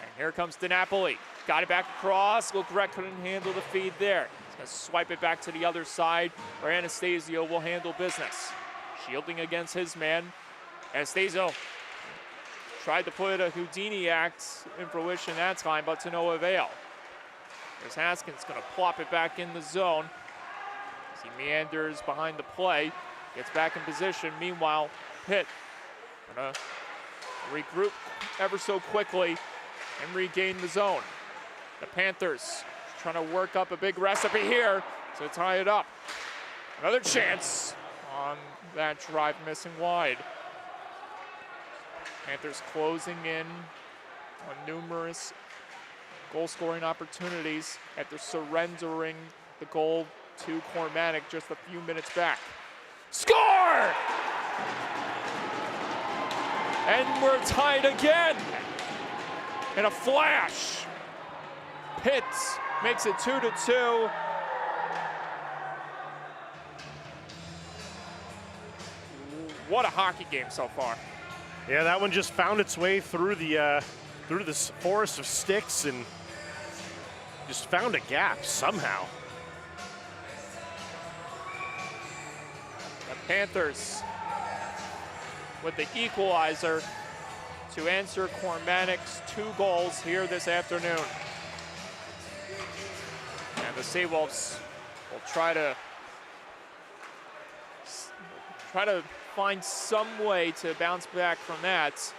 And here comes DiNapoli. Got it back across. Legret couldn't handle the feed there. He's going to swipe it back to the other side where Anastasio will handle business. Shielding against his man. Anastasio tried to put a Houdini act in fruition that time, but to no avail. There's Haskins going to plop it back in the zone. As he meanders behind the play. Gets back in position. Meanwhile, Pitt going to regroup ever so quickly and regain the zone. The Panthers trying to work up a big recipe here to tie it up. Another chance on that drive missing wide. Panthers closing in on numerous goal-scoring opportunities after surrendering the goal to Cormatic just a few minutes back. Score! And we're tied again in a flash. Pitt makes it 2-2. What a hockey game so far. Yeah, that one just found its way through the forest of sticks and just found a gap somehow. The Panthers with the equalizer to answer Cormanic's 2 goals here this afternoon. And the Seawolves will try to find some way to bounce back from that.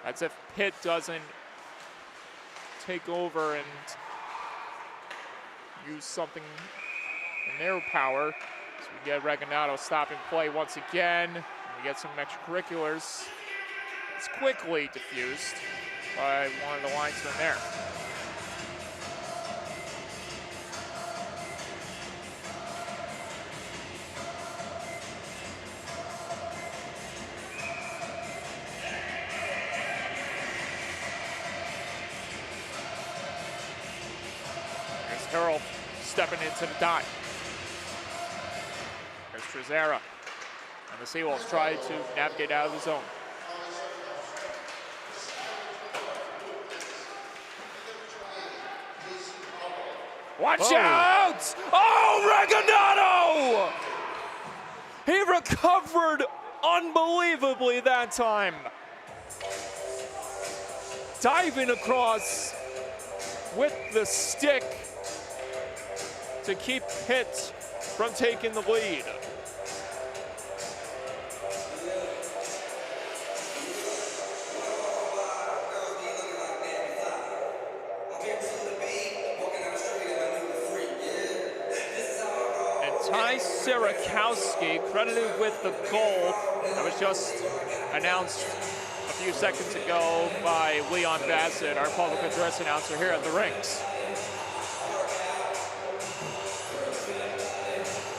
As if Pitt doesn't take over and use something in their power. So we get Reganato stopping play once again. We get some extracurriculars. It's quickly diffused by one of the linesmen there. Harold stepping into the dot. There's Trezera. And the Seawolves try to navigate out of the zone. Watch out! Oh, Reganato! He recovered unbelievably that time. Diving across with the stick to keep Pitt from taking the lead. Ty Sierakowski credited with the goal that was just announced a few seconds ago by Leon Bassett, our public address announcer here at the rinks.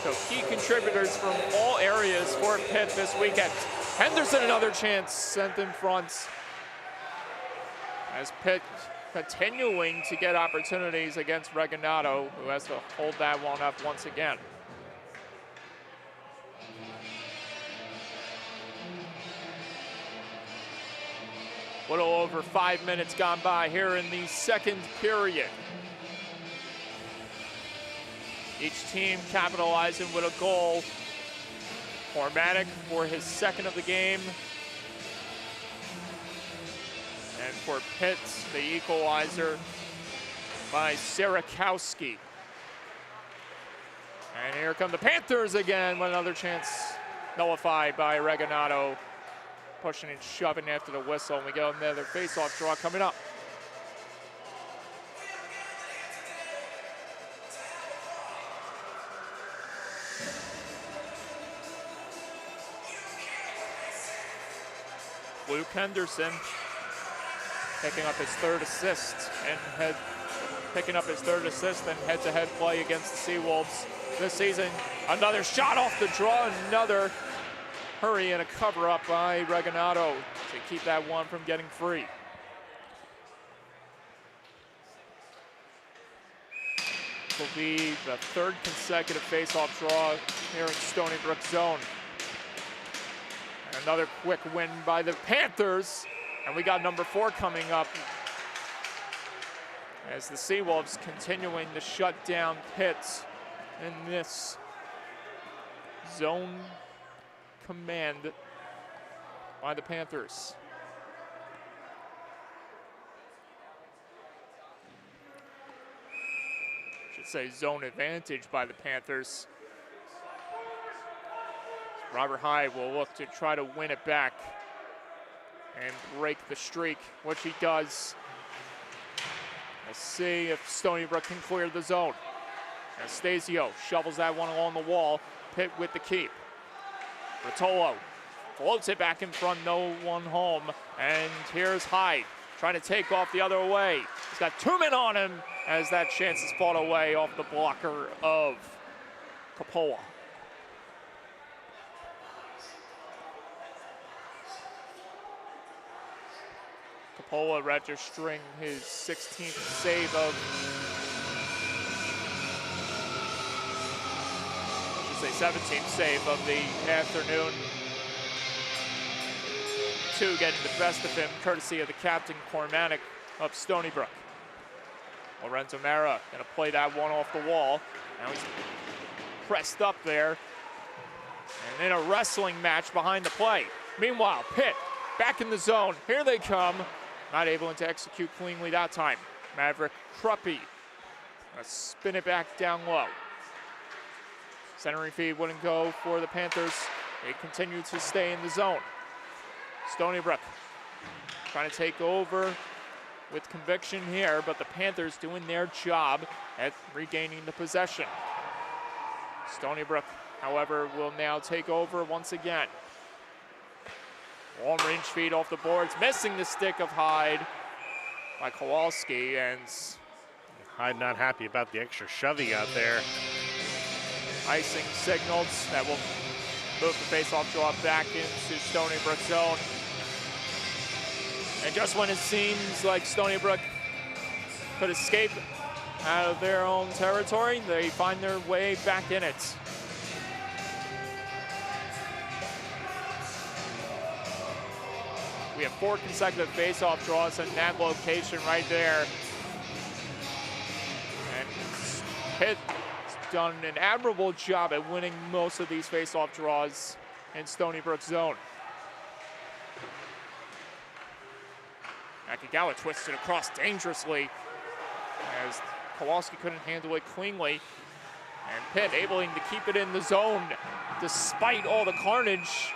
So key contributors from all areas for Pitt this weekend. Henderson, another chance, sent in front as Pitt continuing to get opportunities against Regalado, who has to hold that one up once again. A little over 5 minutes gone by here in the second period. Each team capitalizing with a goal. Cormatic for his second of the game. And for Pitt, the equalizer by Sierakowski. And here come the Panthers again with another chance nullified by Regalado. Pushing and shoving after the whistle, and we get another face-off draw coming up. Luke Henderson picking up his third assist and head-to-head play against the Seawolves this season. Another shot off the draw, another hurry and a cover-up by Regalado to keep that one from getting free. This will be the third consecutive face-off draw here in Stony Brook zone. And another quick win by the Panthers. And we got number 4 coming up as the Seawolves continuing to shut down Pitt in this zone command by the Panthers. I should say zone advantage by the Panthers. Robert Hyde will look to try to win it back and break the streak, which he does. Let's see if Stony Brook can clear the zone. Anastasio shovels that one along the wall. Pitt with the keep. Rotolo floats it back in front, no one home. And here's Hyde trying to take off the other way. He's got 2 men on him as that chance is fought away off the blocker of Capola. Capola registering his 16th save of, I should say 17th save of the afternoon. 2 getting the best of him, courtesy of the captain, Cormatic of Stony Brook. Lorenzo Mara gonna play that one off the wall. Now he's pressed up there. And in a wrestling match behind the play. Meanwhile, Pitt back in the zone. Here they come. Not able to execute cleanly that time. Maverick Kruppe gonna spin it back down low. Centering feed wouldn't go for the Panthers. They continue to stay in the zone. Stony Brook trying to take over with conviction here, but the Panthers doing their job at regaining the possession. Stony Brook, however, will now take over once again. Long range feed off the boards, missing the stick of Hyde by Kowalski, and Hyde not happy about the extra shoving out there. Icing signals that will move the face-off draw back into Stony Brook zone. And just when it seems like Stony Brook could escape out of their own territory, they find their way back in it. We have 4 consecutive face-off draws in that location right there. And Pitt has done an admirable job at winning most of these face-off draws in Stony Brook zone. Nakagawa twisted across dangerously as Kowalski couldn't handle it cleanly. And Pitt able to keep it in the zone despite all the carnage.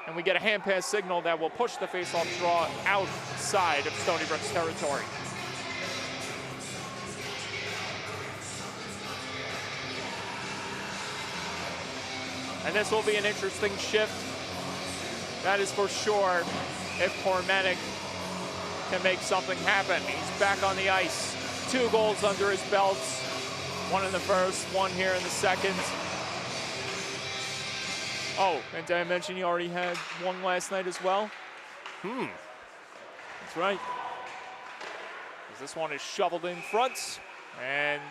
And we get a hand pass signal that will push the face-off draw outside of Stony Brook's territory. And this will be an interesting shift. That is for sure, if Cormanek can make something happen. He's back on the ice. 2 goals under his belt. 1 in the first, 1 here in the second. Oh, and did I mention he already had 1 last night as well? That's right. This one is shoveled in front, and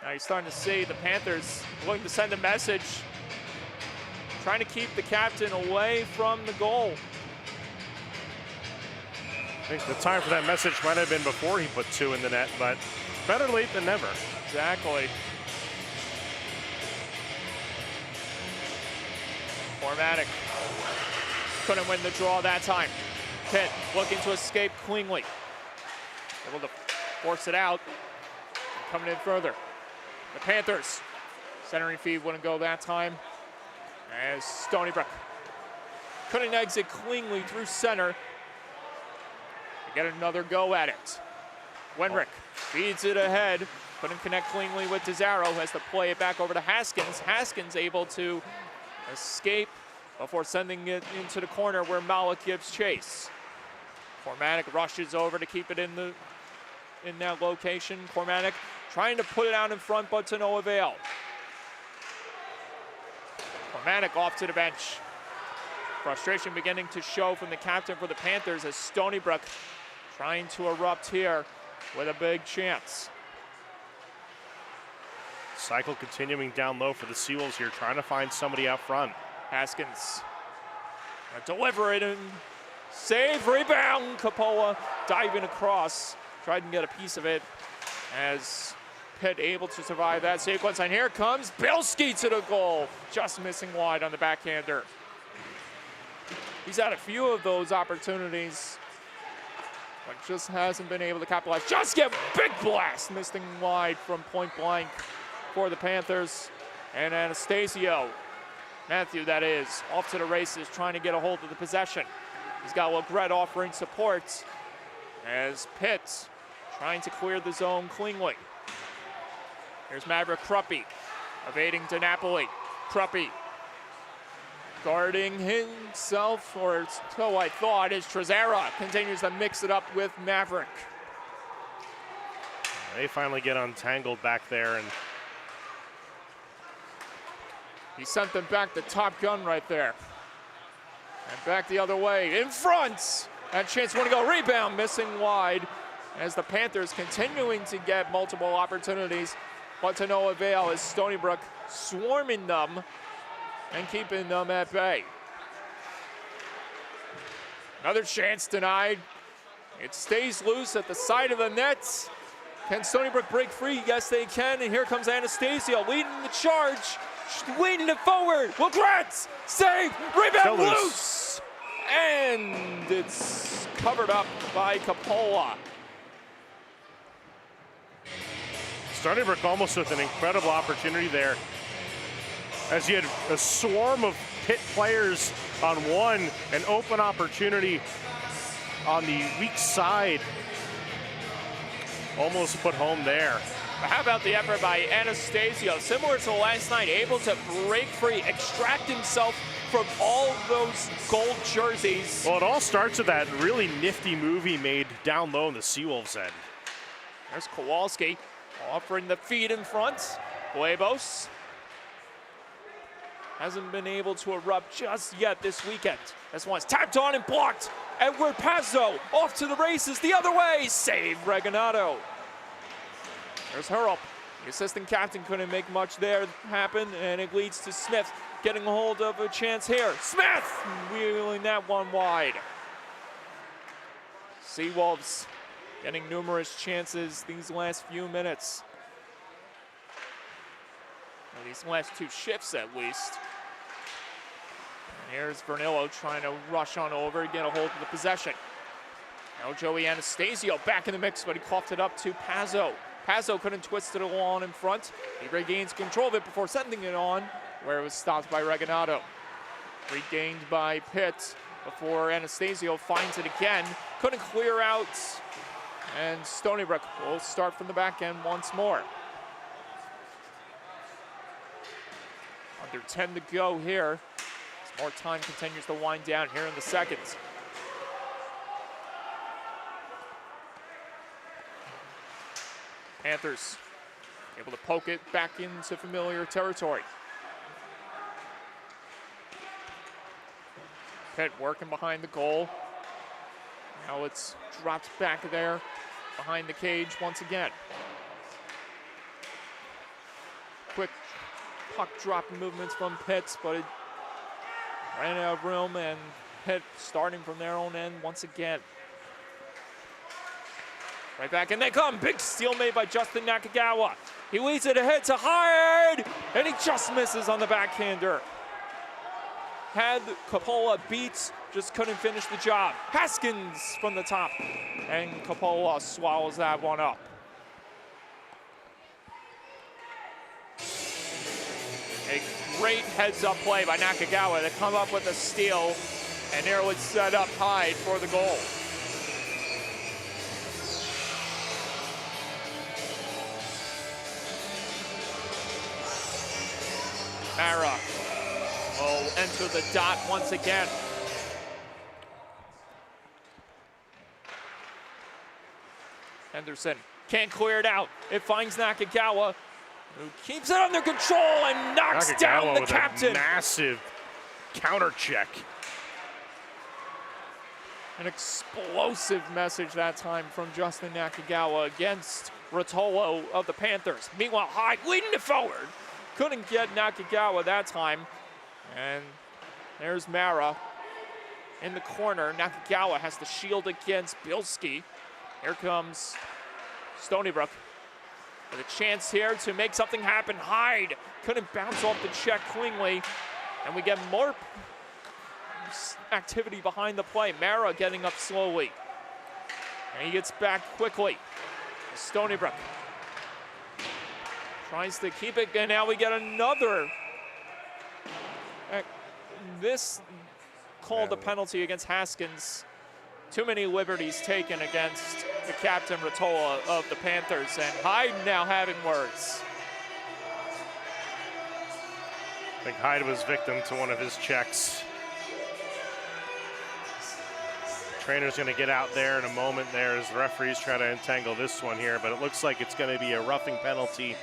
now you're starting to see the Panthers willing to send a message, trying to keep the captain away from the goal. I think the time for that message might have been before he put 2 in the net, but better late than never. Exactly. Cormanek couldn't win the draw that time. Pitt looking to escape cleanly. Able to force it out. Coming in further. The Panthers. Centering feed wouldn't go that time. As Stony Brook couldn't exit cleanly through center. Get another go at it. Wenrick feeds it ahead. Couldn't connect cleanly with Desaro. Has to play it back over to Haskins. Haskins able to escape before sending it into the corner where Malik gives chase. Cormanek rushes over to keep it in that location. Cormanek trying to put it out in front, but to no avail. Cormanek off to the bench. Frustration beginning to show from the captain for the Panthers as Stony Brook trying to erupt here with a big chance. Cycle continuing down low for the Seawolves here, trying to find somebody out front. Haskins deliver it and save, rebound. Capola diving across, tried to get a piece of it as Pitt able to survive that sequence. And here comes Bilski to the goal, just missing wide on the backhander. He's had a few of those opportunities, but just hasn't been able to capitalize. Just get big blast, missing wide from point blank for the Panthers. And Anastasio, Matthew that is, off to the races, trying to get a hold of the possession. He's got Legret offering support as Pitt trying to clear the zone cleanly. Here's Maverick Kruppe evading DiNapoli. Kruppe guarding himself, or so I thought, as Trezera continues to mix it up with Maverick. They finally get untangled back there, and he sent them back to Top Gun right there. And back the other way, in front. And chance want to go, rebound, missing wide, as the Panthers continuing to get multiple opportunities, but to no avail as Stony Brook swarming them and keeping them at bay. Another chance denied. It stays loose at the side of the net. Can Stony Brook break free? Yes, they can. And here comes Anastasio leading the charge, leading it forward. Legret, save, rebound, loose. And it's covered up by Capola. Stony Brook almost with an incredible opportunity there, as you had a swarm of Pitt players on one, an open opportunity on the weak side. Almost put home there. But how about the effort by Anastasio? Similar to last night, able to break free, extract himself from all those gold jerseys. Well, it all starts with that really nifty move he made down low in the Seawolves end. There's Kowalski offering the feed in front. Huevos hasn't been able to erupt just yet this weekend. This one's tapped on and blocked. Edward Pazzo off to the races the other way. Save Reganato. There's Hurl. The assistant captain couldn't make much there happen, and it leads to Smith getting a hold of a chance here. Smith wheeling that one wide. Seawolves getting numerous chances these last few minutes. Well, these last 2 shifts at least. And here's Vernillo trying to rush on over and get a hold of the possession. Now Joey Anastasio back in the mix, but he coughed it up to Pazzo. Pazzo couldn't twist it along in front. He regains control of it before sending it on, where it was stopped by Reganato. Regained by Pitt before Anastasio finds it again. Couldn't clear out, and Stony Brook will start from the back end once more. Under 10 to go here. As more time continues to wind down here in the seconds. Panthers able to poke it back into familiar territory. Pitt working behind the goal. Now it's dropped back there behind the cage once again. Quick puck drop movements from Pitts, but it ran out of room, and Pitt starting from their own end once again. Right back, and they come. Big steal made by Justin Nakagawa. He leads it ahead to Hyde, and he just misses on the backhander. Had Coppola beat, just couldn't finish the job. Haskins from the top, and Coppola swallows that one up. A great heads-up play by Nakagawa to come up with a steal, and there would set up Hyde for the goal. Mara will enter the dot once again. Henderson can't clear it out. It finds Nakagawa, who keeps it under control and knocks Nakagawa down the with captain. A massive counter check. An explosive message that time from Justin Nakagawa against Rotolo of the Panthers. Meanwhile, Hyde leading it forward. Couldn't get Nakagawa that time. And there's Mara in the corner. Nakagawa has to shield against Bilski. Here comes Stony Brook with a chance here to make something happen. Hyde couldn't bounce off the check cleanly. And we get more activity behind the play. Mara getting up slowly. And he gets back quickly. Stony Brook tries to keep it, and now we get another. This called a penalty against Haskins. Too many liberties taken against the captain Rotolo of the Panthers, and Hyde now having words. I think Hyde was victim to one of his checks. Trainer's going to get out there in a moment there as the referees try to entangle this one here, but it looks like it's going to be a roughing penalty.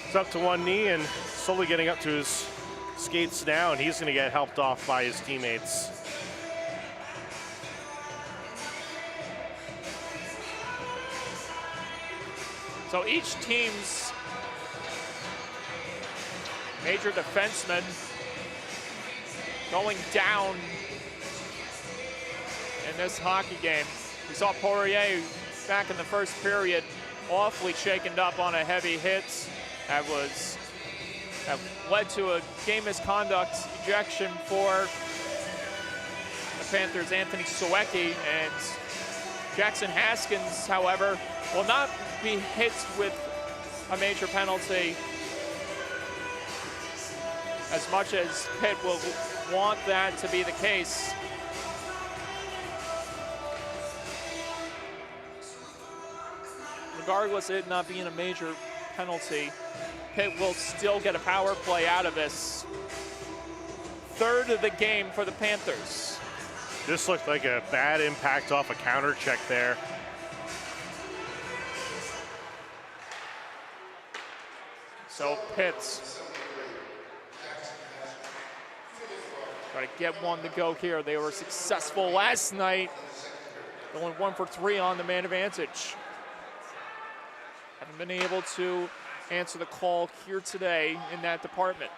It's up to one knee and slowly getting up to his skates now, and he's going to get helped off by his teammates. So each team's major defenseman going down in this hockey game. We saw Poirier back in the first period awfully shaken up on a heavy hit that led to a game misconduct ejection for the Panthers' Anthony Sawecki, and Jackson Haskins, however, will not be hit with a major penalty as much as Pitt will want that to be the case. Regardless of it not being a major penalty, Pitt will still get a power play out of this. Third of the game for the Panthers. This looked like a bad impact off a counter check there. So Pitt try to get one to go here. They were successful last night, going 1 for 3 on the man advantage. Haven't been able to answer the call here today in that department.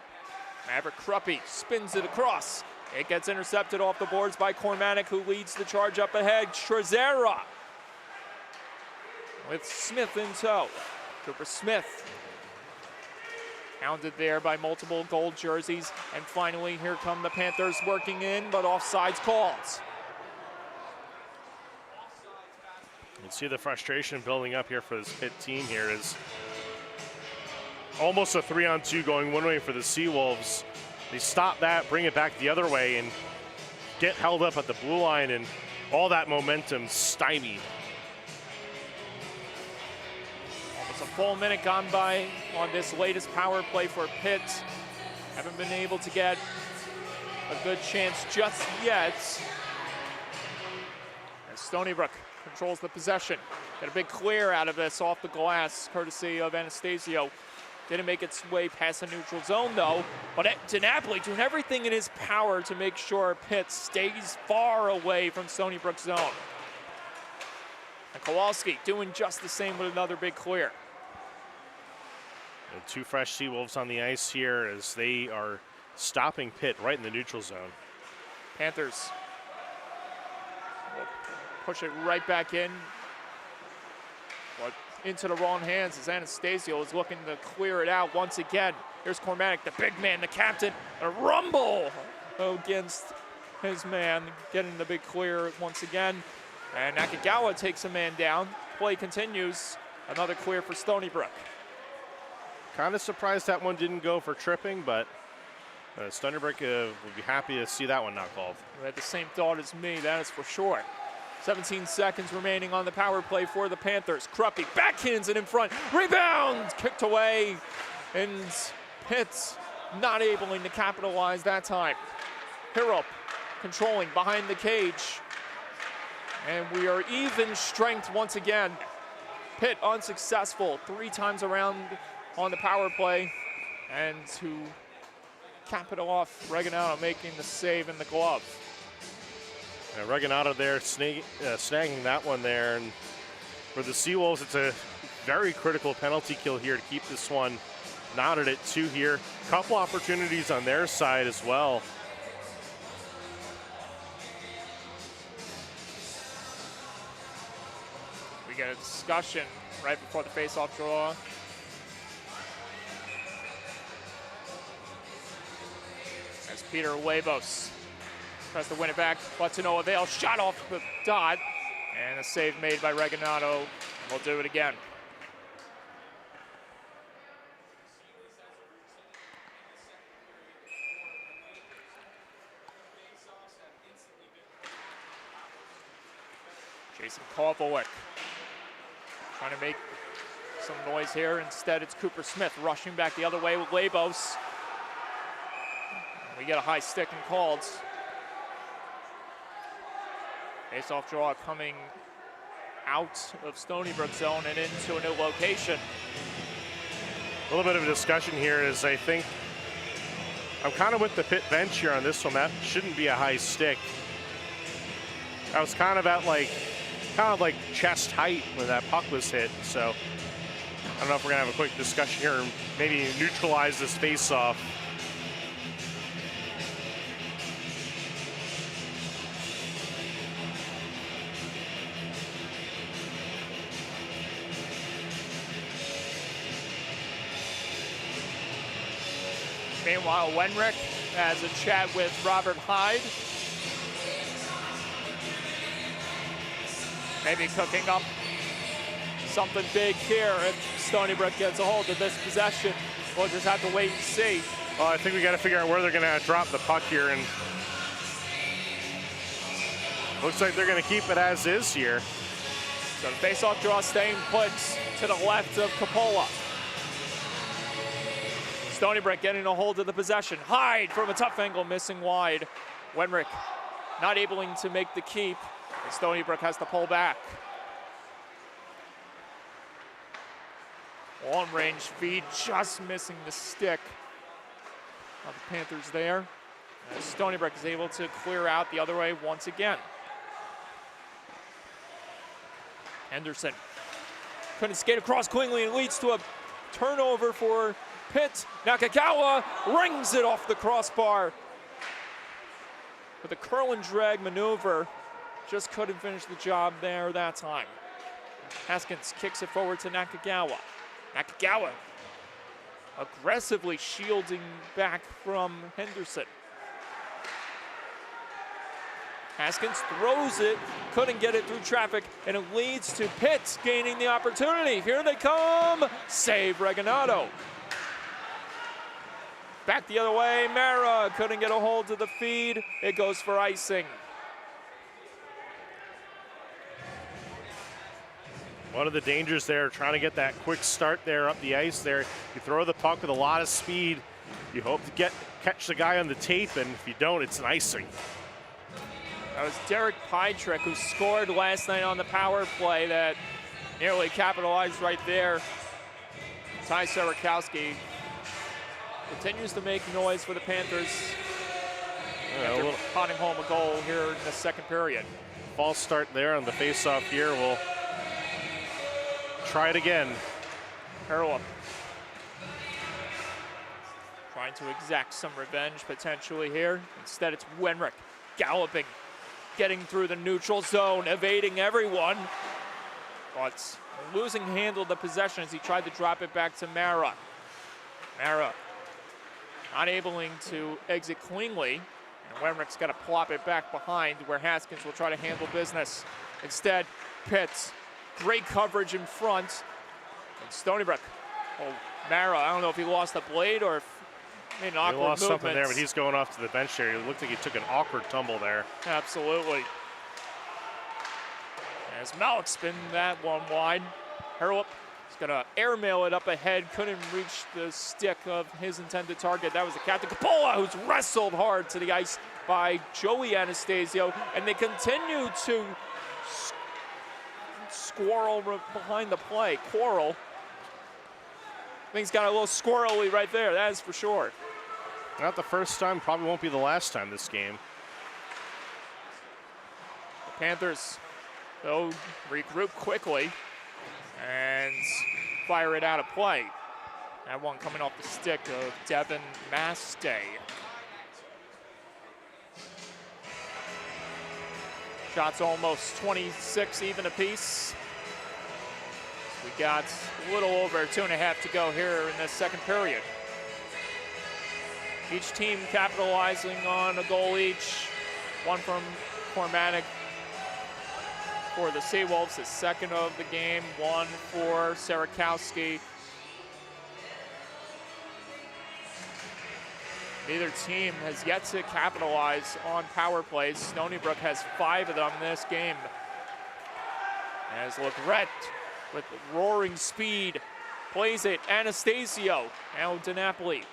Maverick Kruppe spins it across. It gets intercepted off the boards by Cormanic, who leads the charge up ahead. Trezera with Smith in tow. Cooper Smith hounded there by multiple gold jerseys. And finally, here come the Panthers working in, but offsides called. You can see the frustration building up here for this Pitt team here. Is almost a 3-on-2 going one way for the Seawolves. They stop that, bring it back the other way, and get held up at the blue line, and all that momentum stymied. There's a full minute gone by on this latest power play for Pitt. Haven't been able to get a good chance just yet. As Stony Brook controls the possession. Got a big clear out of this off the glass, courtesy of Anastasio. Didn't make its way past the neutral zone, though. But DiNapoli doing everything in his power to make sure Pitt stays far away from Stony Brook's zone. And Kowalski doing just the same with another big clear. And 2 fresh Seawolves on the ice here as they are stopping Pitt right in the neutral zone. Panthers will push it right back in. But into the wrong hands as Anastasio is looking to clear it out once again. Here's Cormatic, the big man, the captain. A rumble against his man, getting the big clear once again. And Nakagawa takes a man down. Play continues. Another clear for Stony Brook. Kind of surprised that one didn't go for tripping, but Stony Brook would be happy to see that one not called. You had the same thought as me, that is for sure. 17 seconds remaining on the power play for the Panthers. Kruppe backhands it in front. Rebound kicked away. And Pitt not able to capitalize that time. Hirup controlling behind the cage. And we are even strength once again. Pitt unsuccessful 3 times around on the power play. And to cap it off, Reginaldo making the save in the glove. Reginaldo there snagging that one there. And for the Seawolves, it's a very critical penalty kill here to keep this one knotted at 2 here. Couple opportunities on their side as well. We get a discussion right before the face-off draw. As Peter Huevos tries to win it back, but to no avail. Shot off the dot, and a save made by Reginaldo. We'll do it again. Jason Kovacic trying to make some noise here. Instead, it's Cooper Smith rushing back the other way with Huevos. We get a high stick and called. Face-off draw coming out of Stony Brook zone and into a new location. A little bit of a discussion here is I think I'm kind of with the Pitt bench here on this one. That shouldn't be a high stick. I was kind of at like chest height when that puck was hit. So I don't know if we're gonna have a quick discussion here and maybe neutralize this face-off. Meanwhile, Wenrick has a chat with Robert Hyde. Maybe cooking up something big here if Stony Brook gets a hold of this possession. We'll just have to wait and see. Well, I think we got to figure out where they're going to drop the puck here, and looks like they're going to keep it as is here. So the face-off draw staying put to the left of Coppola. Stony Brook getting a hold of the possession. Hyde from a tough angle, missing wide. Wenrick not able to make the keep. And Stony Brook has to pull back. Long range feed, just missing the stick of the Panthers there. And Stony Brook is able to clear out the other way once again. Henderson couldn't skate across cleanly and leads to a turnover for Pitt. Nakagawa rings it off the crossbar with a curl and drag maneuver. Just couldn't finish the job there that time. Haskins kicks it forward to Nakagawa. Nakagawa aggressively shielding back from Henderson. Haskins throws it, couldn't get it through traffic, and it leads to Pitt gaining the opportunity. Here they come, save Reginaldo. Back the other way, Mara couldn't get a hold of the feed. It goes for icing. One of the dangers there, trying to get that quick start there up the ice there. You throw the puck with a lot of speed. You hope to catch the guy on the tape, and if you don't, it's an icing. That was Derek Pietrick, who scored last night on the power play that nearly capitalized right there. Ty Serakowski continues to make noise for the Panthers after potting home a goal here in the second period. False start there on the face-off here. We'll try it again. Harrell trying to exact some revenge potentially here. Instead, it's Wenrick galloping, getting through the neutral zone, evading everyone, but losing handle of the possession as he tried to drop it back to Mara. Mara not able to exit cleanly, and Wenrick's got to plop it back behind where Haskins will try to handle business. Instead, Pitts, great coverage in front, and Stony Brook. Oh, Mara, I don't know if he lost the blade or if made an awkward movement. He lost something there, but he's going off to the bench there. It looked like he took an awkward tumble there. Absolutely. As Malik spin that one wide. Harrell is going to airmail it up ahead. Couldn't reach the stick of his intended target. That was the captain, Capola, who's wrestled hard to the ice by Joey Anastasio. And they continue to squirrel behind the play. Quarrel. Things got a little squirrely right there, that is for sure. Not the first time, probably won't be the last time this game. The Panthers, though, regroup quickly and fire it out of play. That one coming off the stick of Devin Mastay. Shots almost 26 even apiece. We got a little over 2.5 to go here in this second period. Each team capitalizing on a goal each. One from Cormatic for the Seawolves, his second of the game. One for Serakowski. Neither team has yet to capitalize on power plays. Stony Brook has 5 of them this game. As Legrette with roaring speed plays it. Anastasio, now DiNapoli.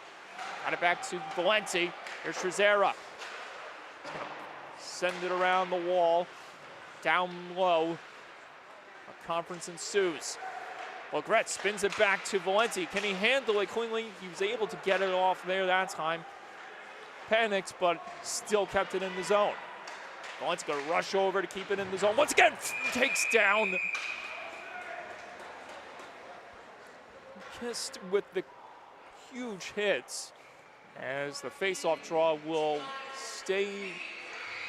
Got it back to Valenti. Here's Trezera. Send it around the wall. Down low. A conference ensues. Legrette spins it back to Valenti. Can he handle it cleanly? He was able to get it off there that time. Panicked, but still kept it in the zone. Valenti's going to rush over to keep it in the zone. Once again, takes down. Kissed with the huge hits. As the face-off draw will stay,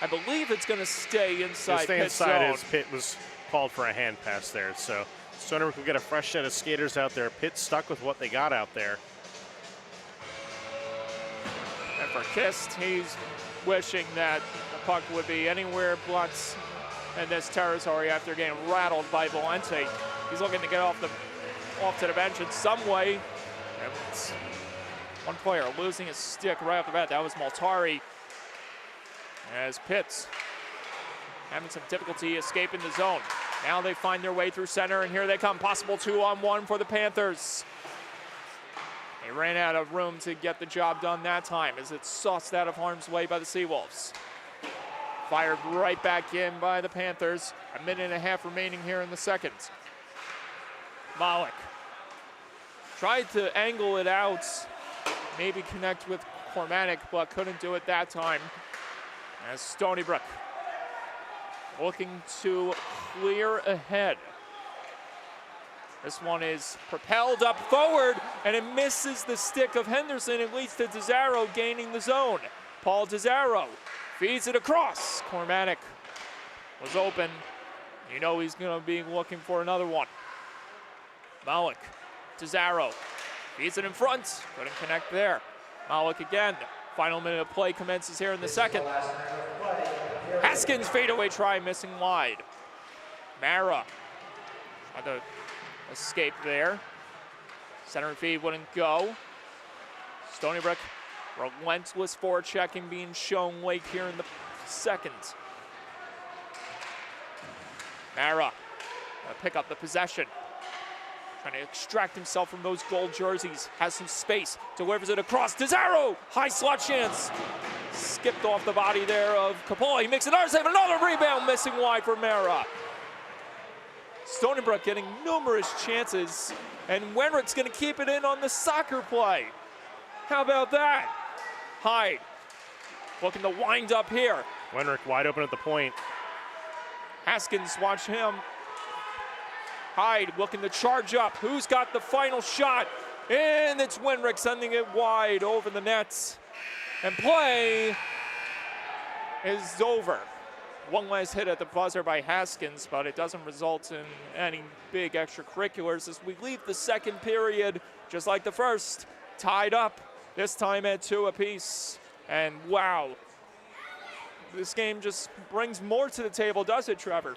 I believe it's going to stay inside Pitt's zone. As Pitt was called for a hand pass there. So Stony Brook will get a fresh set of skaters out there. Pitt stuck with what they got out there. And for Kist, he's wishing that the puck would be anywhere but in this territory after getting rattled by Valenti. He's looking to get off to the bench in some way. And one player losing his stick right off the bat. That was Maltari. As Pitts having some difficulty escaping the zone. Now they find their way through center, and here they come. Possible 2-on-1 for the Panthers. They ran out of room to get the job done that time as it's sauced out of harm's way by the Seawolves. Fired right back in by the Panthers. 1.5 minutes remaining here in the second. Malik tried to angle it out, maybe connect with Cormatic, but couldn't do it that time. As Stony Brook looking to clear ahead. This one is propelled up forward, and it misses the stick of Henderson. It leads to DeZaro gaining the zone. Paul DeZaro feeds it across. Cormatic was open. You know he's going to be looking for another one. Malik, DeZaro feeds it in front. Couldn't connect there. Malik again. Final minute of play commences here in the second. Haskins fadeaway try missing wide. Mara tried to escape there. Center feed wouldn't go. Stony Brook, relentless forechecking being shown late here in the second. Mara pick up the possession. Trying to extract himself from those gold jerseys. Has some space. Delivers it across. Desaro! High slot chance. Skipped off the body there of Capola. He makes another save. Another rebound missing wide for Mara. Stony Brook getting numerous chances. And Wenrick's going to keep it in on the soccer play. How about that? Hyde looking to wind up here. Wenrick wide open at the point. Haskins, watch him. Hyde looking to charge up. Who's got the final shot? And it's Wenrick sending it wide over the nets. And play is over. One last hit at the buzzer by Haskins, but it doesn't result in any big extracurriculars as we leave the second period, just like the first, tied up, this time at 2 apiece. And wow, this game just brings more to the table, does it, Trevor?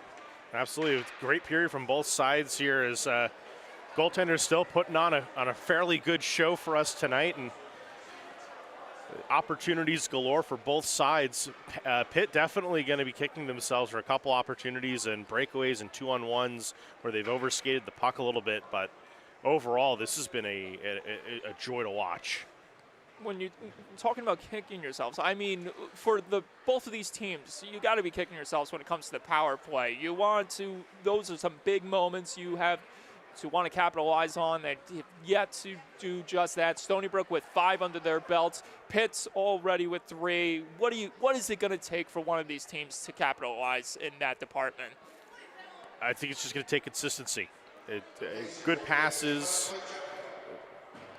Absolutely, great period from both sides here as goaltenders still putting on a fairly good show for us tonight, and opportunities galore for both sides. Pitt definitely going to be kicking themselves for a couple opportunities and breakaways and 2-on-1s where they've overskated the puck a little bit, but overall this has been a joy to watch. When you're talking about kicking yourselves, I mean, for both of these teams, you got to be kicking yourselves when it comes to the power play. You want to, those are some big moments you have to want to capitalize on. They have yet to do just that. Stony Brook with 5 under their belts. Pitt's already with 3. What is it going to take for one of these teams to capitalize in that department? I think it's just going to take consistency. Good passes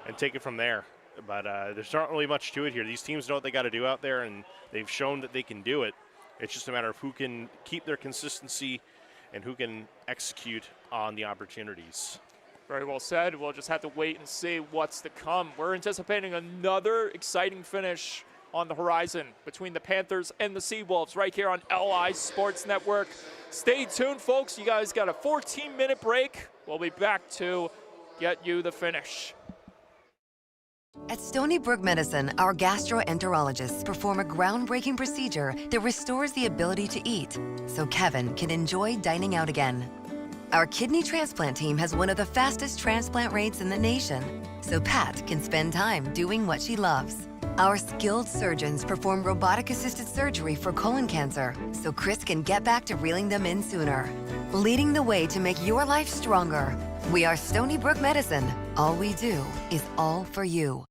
and take it from there. But there's not really much to it here. These teams know what they got to do out there, and they've shown that they can do it. It's just a matter of who can keep their consistency and who can execute on the opportunities. Very well said. We'll just have to wait and see what's to come. We're anticipating another exciting finish on the horizon between the Panthers and the Seawolves right here on LI Sports Network. Stay tuned, folks. You guys got a 14-minute break. We'll be back to get you the finish. At Stony Brook Medicine, our gastroenterologists perform a groundbreaking procedure that restores the ability to eat, so Kevin can enjoy dining out again. Our kidney transplant team has one of the fastest transplant rates in the nation, so Pat can spend time doing what she loves. Our skilled surgeons perform robotic-assisted surgery for colon cancer, so Chris can get back to reeling them in sooner. Leading the way to make your life stronger, we are Stony Brook Medicine. All we do is all for you.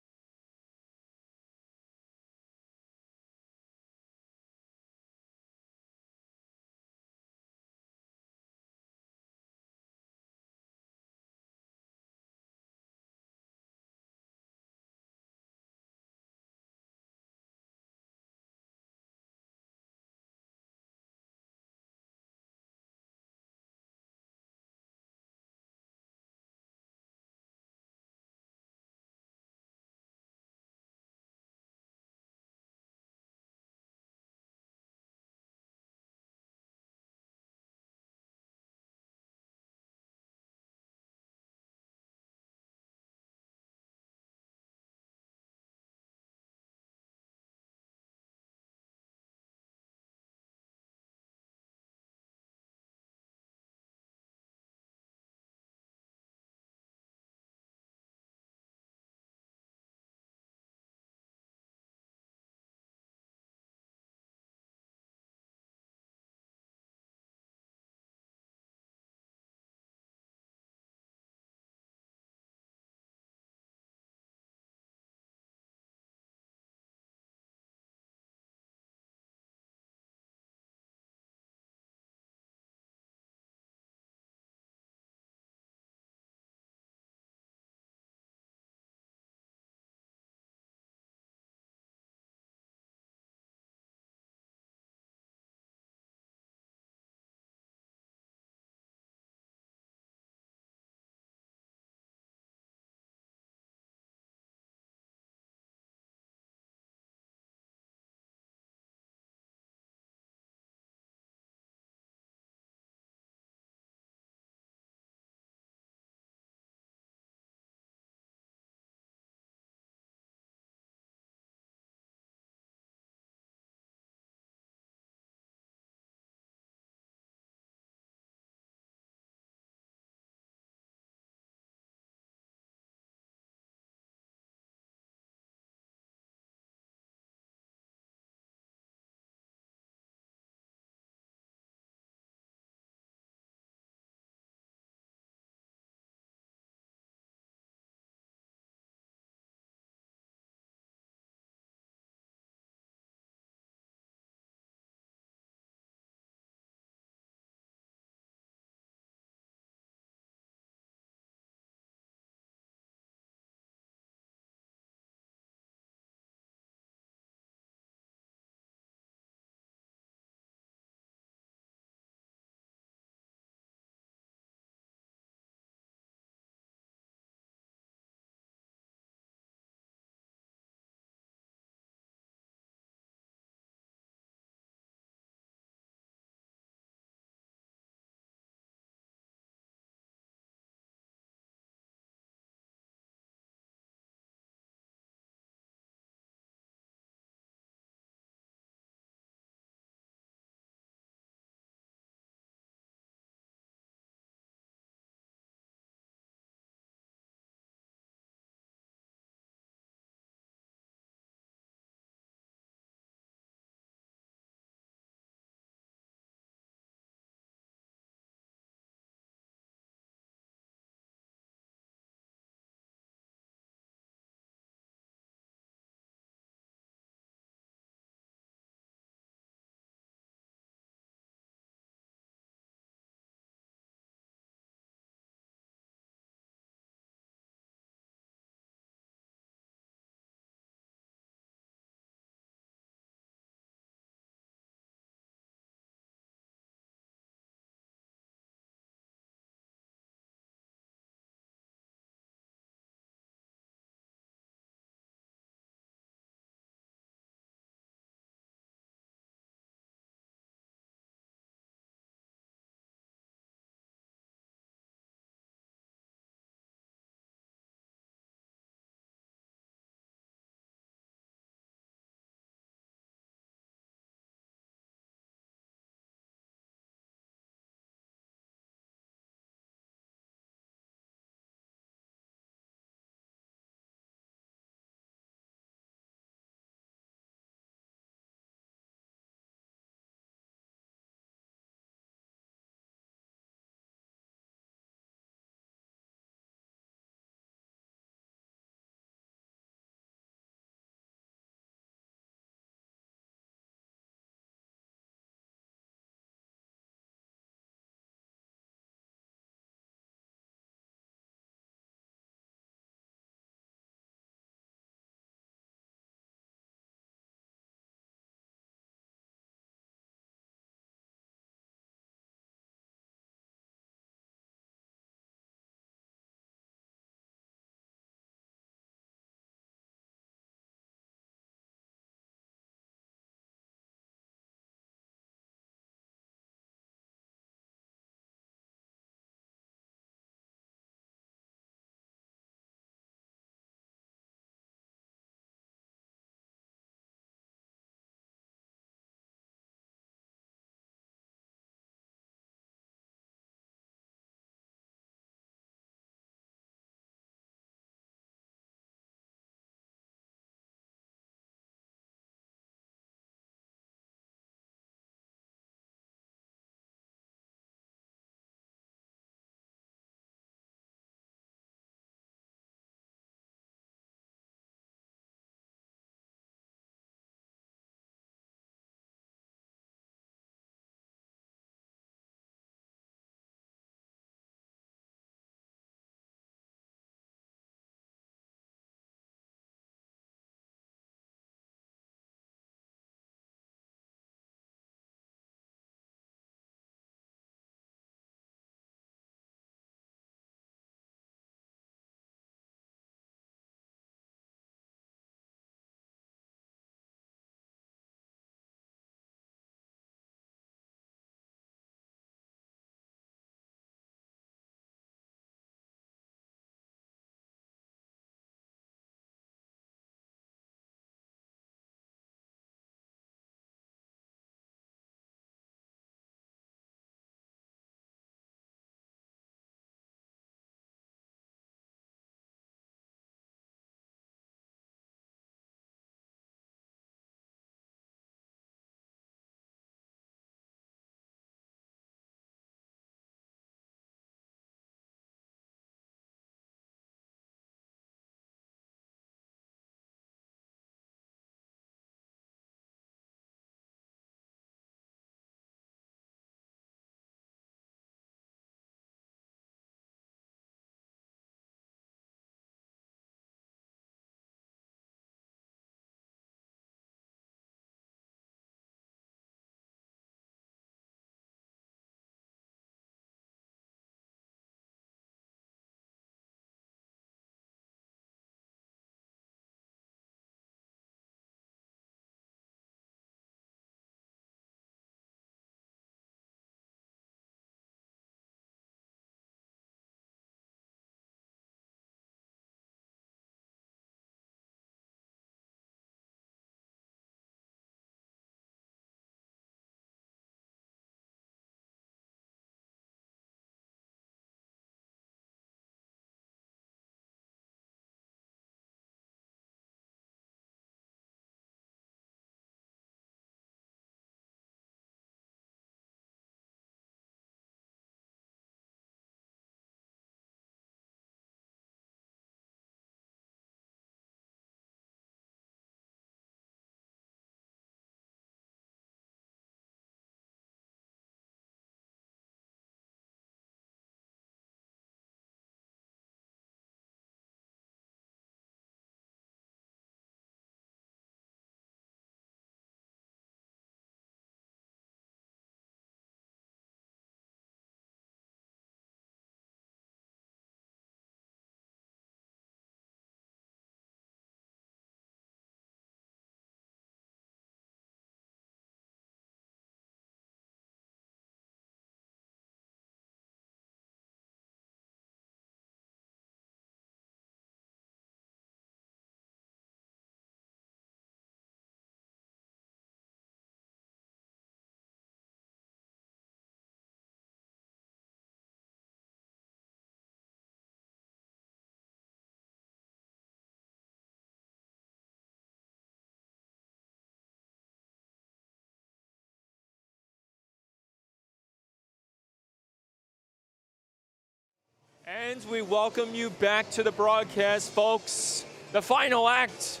And we welcome you back to the broadcast, folks. The final act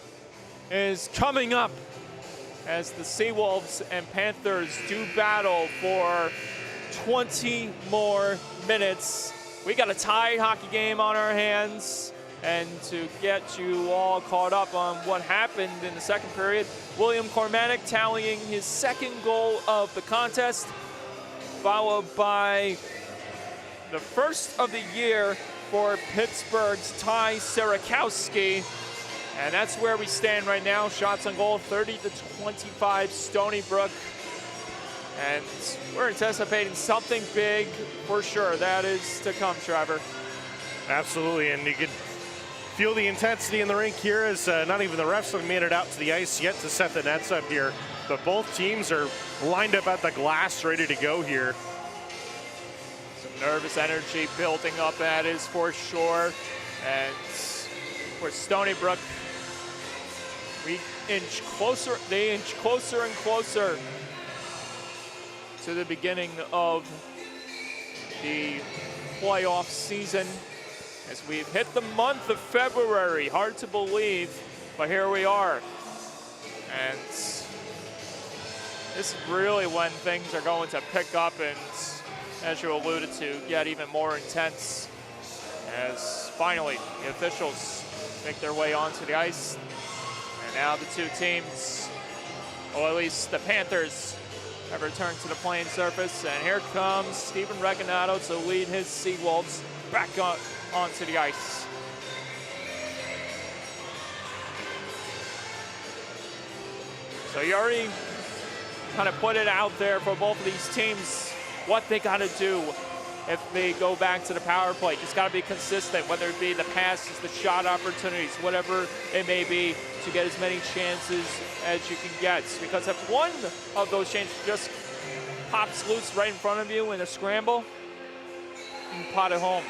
is coming up as the Seawolves and Panthers do battle for 20 more minutes. We got a tied hockey game on our hands. And to get you all caught up on what happened in the second period, William Cormanick tallying his second goal of the contest, followed by the first of the year for Pittsburgh's Ty Serakowski. And that's where we stand right now. Shots on goal, 30-25, Stony Brook. And we're anticipating something big for sure. That is to come, Trevor. Absolutely, and you could feel the intensity in the rink here as not even the refs have made it out to the ice yet to set the nets up here. But both teams are lined up at the glass, ready to go here. Some nervous energy building up, that is for sure. And for Stony Brook, they inch closer and closer to the beginning of the playoff season. As we've hit the month of February, hard to believe, but here we are. And this is really when things are going to pick up and, as you alluded to, get even more intense as finally the officials make their way onto the ice. And now the two teams, or at least the Panthers, have returned to the playing surface. And here comes Stephen Reginato to lead his Seawolves back onto the ice. So you already kind of put it out there for both of these teams, what they got to do if they go back to the power play. Just got to be consistent, whether it be the passes, the shot opportunities, whatever it may be, to get as many chances as you can get. Because if one of those chances just pops loose right in front of you in a scramble, you can pot it home.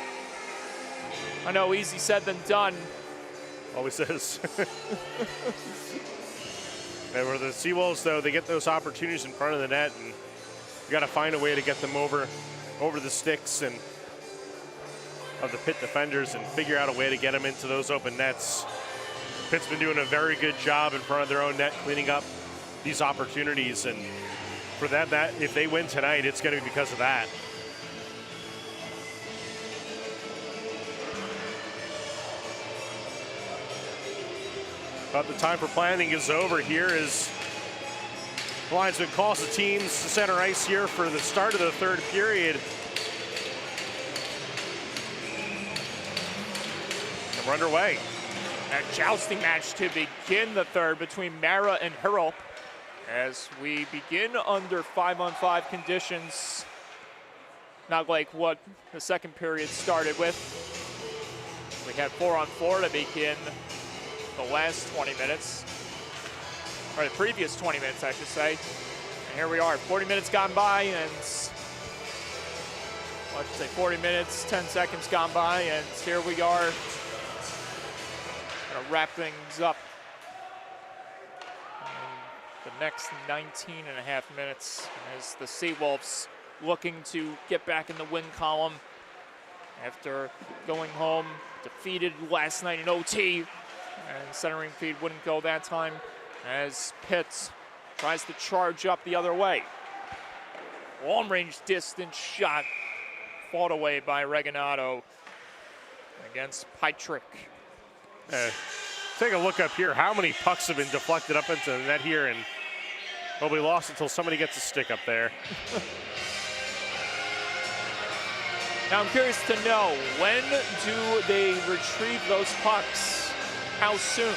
I know, easy said than done. Always is. And where the Seawolves, though, they get those opportunities in front of the net, and you got to find a way to get them over the sticks and of the Pitt defenders and figure out a way to get them into those open nets. Pitt's been doing a very good job in front of their own net, cleaning up these opportunities, and for them, that if they win tonight, it's going to be because of that. But the time for planning is over here as the linesman calls the teams to center ice here for the start of the third period. And we're underway. A jousting match to begin the third between Mara and Hurl as we begin under 5-on-5 conditions, not like what the second period started with. We had 4-on-4 to begin the last 20 minutes, or the previous 20 minutes, I should say. And here we are, 40 minutes gone by, and well, I should say 40 minutes, 10 seconds gone by, and here we are, gonna wrap things up in the next 19 and a half minutes as the Seawolves looking to get back in the win column after going home defeated last night in OT. And centering feed wouldn't go that time as Pitt tries to charge up the other way. Long-range distance shot fought away by Reginato against Pytrick. Take a look up here. How many pucks have been deflected up into the net here, and will be lost until somebody gets a stick up there. Now I'm curious to know, when do they retrieve those pucks? How soon?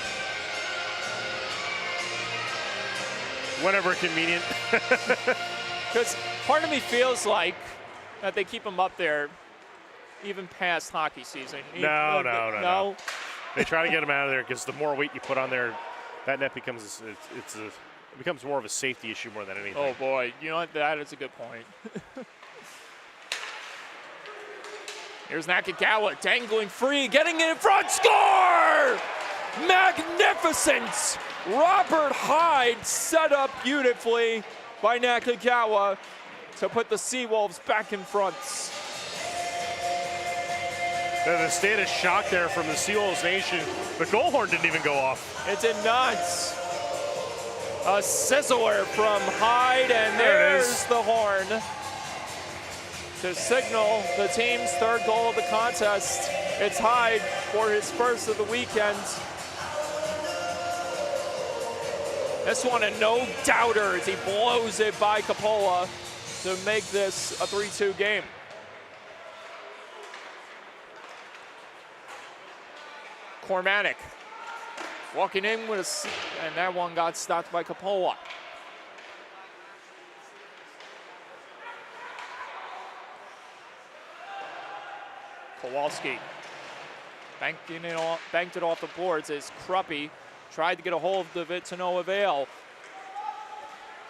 Whenever convenient. Because part of me feels like that they keep them up there even past hockey season. No. They try to get them out of there because the more weight you put on there, that net becomes it becomes more of a safety issue more than anything. Oh boy, you know what? That is a good point. Here's Nakagawa dangling free, getting it in front, score! Magnificent! Robert Hyde set up beautifully by Nakagawa to put the Seawolves back in front. The state of shock there from the Seawolves Nation. The goal horn didn't even go off. It did not. A sizzler from Hyde, and there's the horn to signal the team's third goal of the contest. It's Hyde for his first of the weekend. This one a no-doubter as he blows it by Capola to make this a 3-2 game. Cormatic walking in with and that one got stopped by Capola. Kowalski banked it off the boards as Kruppe tried to get a hold of it to no avail.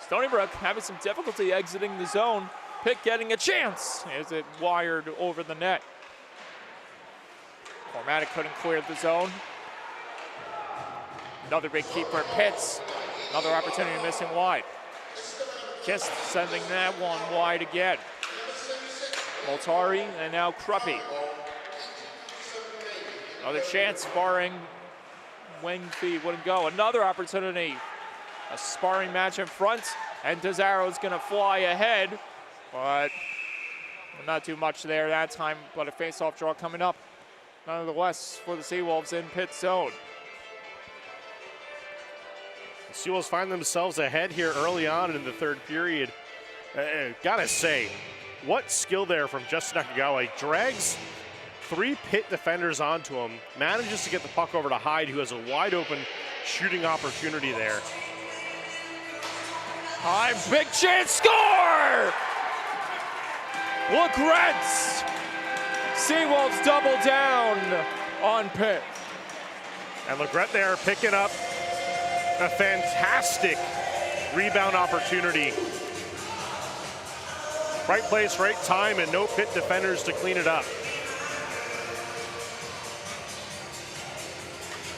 Stony Brook having some difficulty exiting the zone. Pitt getting a chance as it wired over the net. Cormatic couldn't clear the zone. Another big keeper, Pitts. Another opportunity missing wide. Kist sending that one wide again. Moltari and now Kruppe. Another chance, barring Wingfield wouldn't go. Another opportunity. A sparring match in front, and Desaro's gonna fly ahead, but not too much there that time, but a face-off draw coming up. Nonetheless, for the Seawolves in Pitt zone. The Seawolves find themselves ahead here early on in the third period. Gotta say, what skill there from Justin Nakagawa. He drags 3 Pitt defenders onto him, manages to get the puck over to Hyde, who has a wide open shooting opportunity there. Hyde, big chance, score! Legretz! Seawolves double down on Pitt. And Legret there picking up a fantastic rebound opportunity. Right place, right time, and no Pitt defenders to clean it up.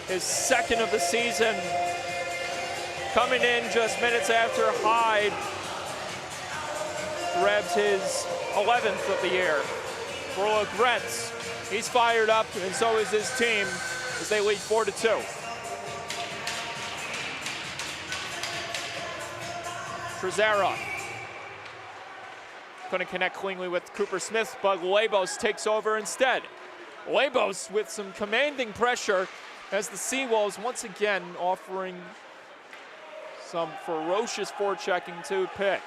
His second of the season, coming in just minutes after Hyde grabs his 11th of the year. For Legretz, he's fired up, and so is his team as they lead 4-2. Trezera couldn't connect cleanly with Cooper Smith, but Labos takes over instead. Labos with some commanding pressure as the Seawolves once again offering some ferocious forechecking to Pitt.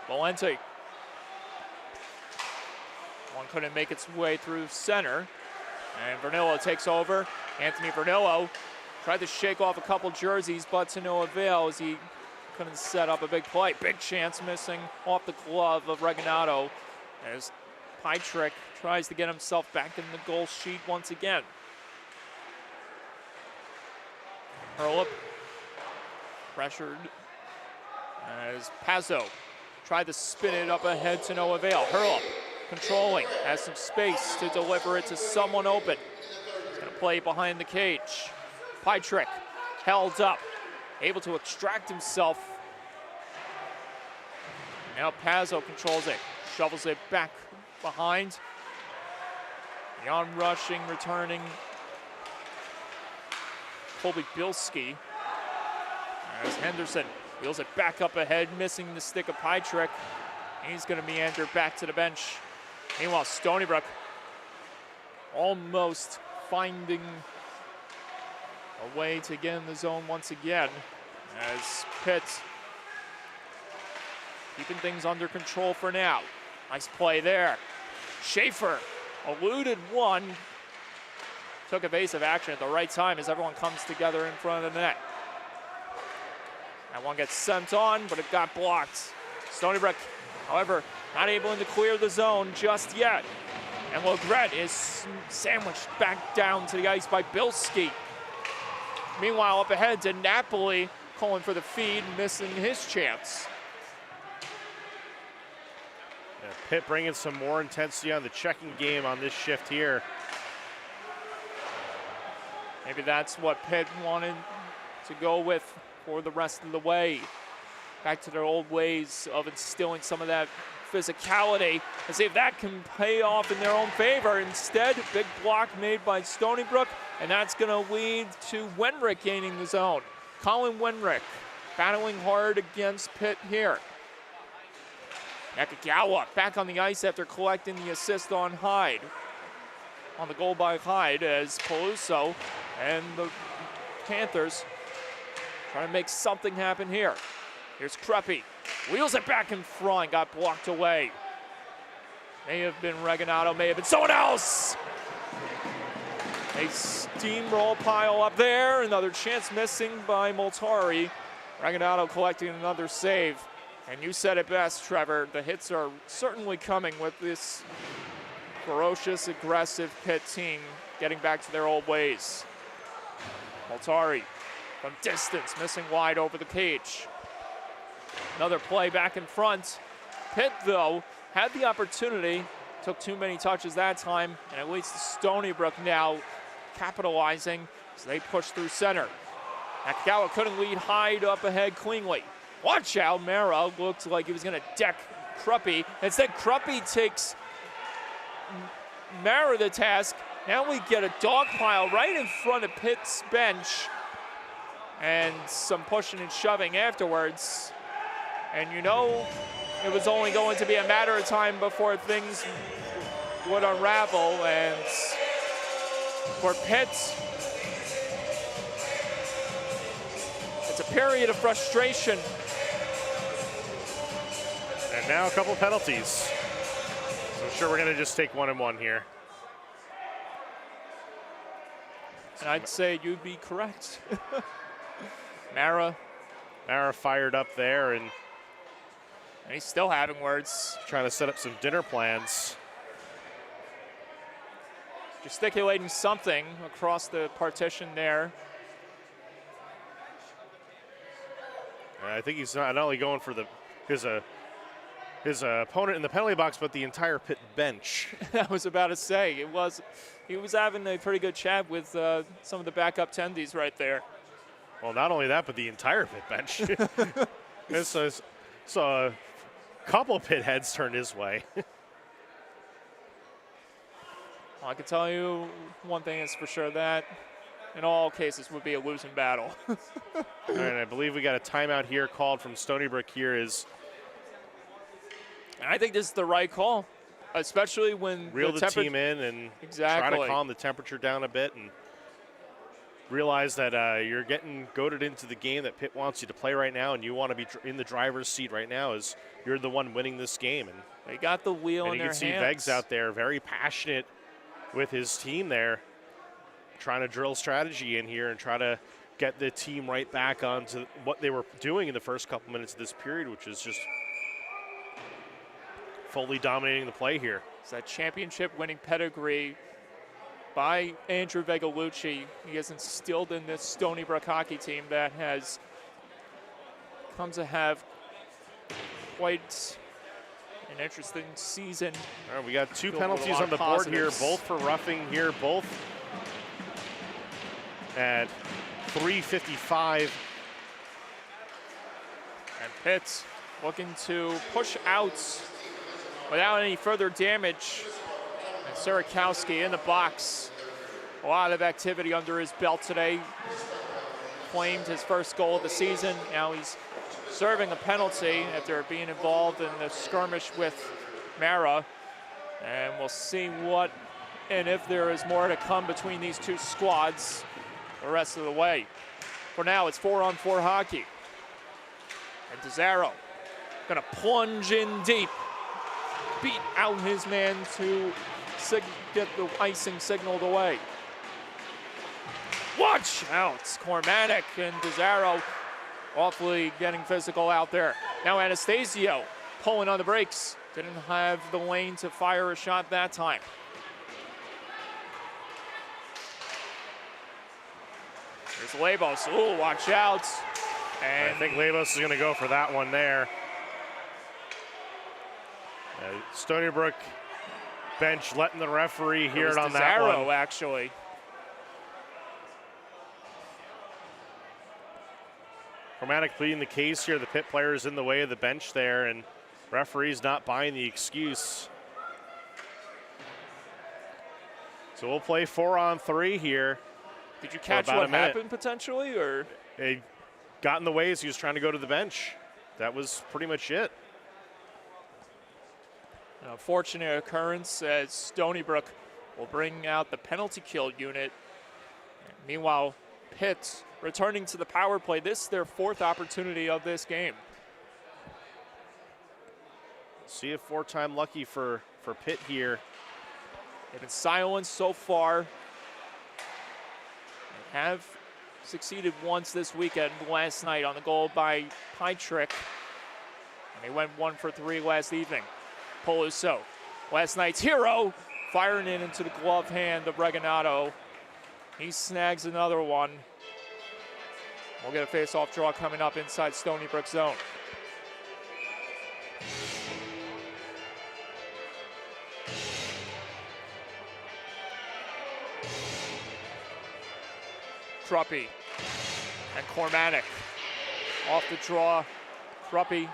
Valenti. One couldn't make its way through center. And Vernillo takes over. Anthony Vernillo tried to shake off a couple jerseys, but to no avail as he couldn't set up a big play. Big chance missing off the glove of Regginato as Pytrick tries to get himself back in the goal sheet once again. Hurlip pressured as Pazzo tried to spin it up ahead to no avail. Hurlip controlling, has some space to deliver it to someone open. He's gonna play behind the cage. Pytrick held up, able to extract himself. Now Pazzo controls it, shovels it back behind. Beyond rushing, returning. Colby Bilski. As Henderson wheels it back up ahead, missing the stick of Pytrick. He's gonna meander back to the bench. Meanwhile, Stony Brook almost finding a way to get in the zone once again as Pitt keeping things under control for now. Nice play there. Schaefer eluded one, took evasive action at the right time as everyone comes together in front of the net. That one gets sent on, but it got blocked. Stony Brook, however, not able to clear the zone just yet. And Legret is sandwiched back down to the ice by Bilski. Meanwhile, up ahead to Napoli, calling for the feed, missing his chance. Yeah, Pitt bringing some more intensity on the checking game on this shift here. Maybe that's what Pitt wanted to go with for the rest of the way. Back to their old ways of instilling some of that physicality and see if that can pay off in their own favor. Instead, big block made by Stony Brook, and that's going to lead to Wenrick gaining the zone. Colin Wenrick battling hard against Pitt here. Nakagawa back on the ice after collecting the assist on Hyde. On the goal by Hyde as Peluso and the Panthers trying to make something happen here. Here's Kreppe. Wheels it back in front, got blocked away. May have been Reginado, may have been someone else. A steamroll pile up there. Another chance missing by Moltari. Reginado collecting another save. And you said it best, Trevor. The hits are certainly coming with this ferocious, aggressive Pitt team getting back to their old ways. Moltari from distance, missing wide over the cage. Another play back in front. Pitt, though, had the opportunity, took too many touches that time, and it leads to Stony Brook now capitalizing as they push through center. Nakagawa couldn't lead Hyde up ahead cleanly. Watch out, Mara looked like he was going to deck Kreppe. Instead, Kreppe takes Mara the task. Now we get a dog pile right in front of Pitt's bench and some pushing and shoving afterwards. And you know it was only going to be a matter of time before things would unravel. And for Pitt, it's a period of frustration. And now a couple penalties. So I'm sure we're going to just take 1-1 here. And I'd say you'd be correct. Mara fired up there and he's still having words. Trying to set up some dinner plans. Gesticulating something across the partition there. I think he's not only going for his opponent in the penalty box, but the entire Pitt bench. I was about to say, he was having a pretty good chat with some of the backup tendies right there. Well, not only that, but the entire Pitt bench. So a couple of Pitt heads turned his way. Well, I can tell you one thing is for sure, that in all cases would be a losing battle. All right, I believe we got a timeout here called from Stony Brook here. I think this is the right call, especially when reel the team in and try to calm the temperature down a bit and realize that you're getting goaded into the game that Pitt wants you to play right now, and you want to be in the driver's seat right now as you're the one winning this game. And they got the wheel in their hands. And you can see Vegs out there very passionate with his team there, trying to drill strategy in here and try to get the team right back onto what they were doing in the first couple minutes of this period, which is just fully dominating the play here. It's that championship-winning pedigree by Andrew Vegalucci. He has instilled in this Stony Brook hockey team that has come to have quite an interesting season. All right, we got two penalties on the board here, both for roughing here, both at 3:55. And Pitt looking to push out without any further damage. And Sierakowski in the box. A lot of activity under his belt today. Claimed his first goal of the season. Now he's serving a penalty after being involved in the skirmish with Mara. And we'll see what and if there is more to come between these two squads the rest of the way. For now, it's 4-on-4 hockey. And DeZaro gonna plunge in deep. Beat out his man to get the icing signaled away. Watch out, Cormatic and DeZaro awfully getting physical out there. Now Anastasio pulling on the brakes. Didn't have the lane to fire a shot that time. Here's Labos. Ooh, watch out. And I think Labos is going to go for that one there. Stony Brook bench letting the referee hear it on DeZaro, that one. Actually. Chromatic pleading the case here. The Pitt player is in the way of the bench there, and Referee's not buying the excuse. So we'll play 4-on-3 here. Did you catch what happened potentially, or? It got in the way as he was trying to go to the bench. That was pretty much it. An unfortunate occurrence as Stony Brook will bring out the penalty kill unit. Meanwhile, Pitt returning to the power play. This is their 4th opportunity of this game. See a 4-time lucky for Pitt here. They've been silenced so far. They have succeeded once this weekend, last night on the goal by Pytrick. And they went 1 for 3 last evening. Peluso, last night's hero, firing it into the glove hand of Reganato. He snags another one. We'll get a face-off draw coming up inside Stony Brook zone. Truppy and Cormatic off the draw. Truppy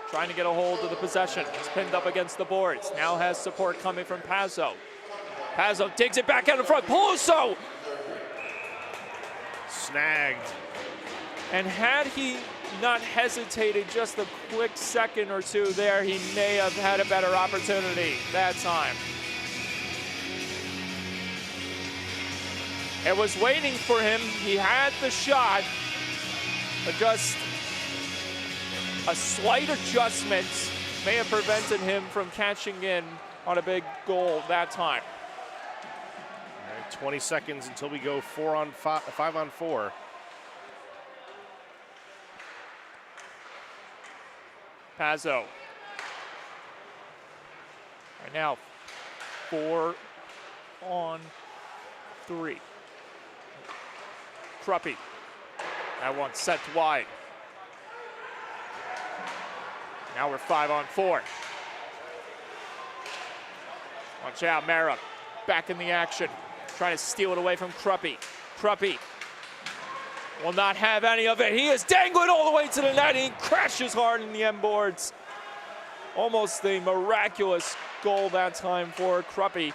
trying to get a hold of the possession. He's pinned up against the boards. Now has support coming from Pazzo. Pazzo digs it back out in front. Peluso! Snagged. And had he not hesitated just a quick second or two there, he may have had a better opportunity that time. It was waiting for him. He had the shot, but just a slight adjustment may have prevented him from catching in on a big goal that time. All right, 20 seconds until we go 5-on-4. Pazzo. Right now, 4-on-3. Truppy. That one set wide. Now we're 5-on-4. Watch out, Mara. Back in the action. Trying to steal it away from Truppy. Truppy will not have any of it. He is dangling all the way to the net. He crashes hard in the end boards. Almost the miraculous goal that time for Truppy.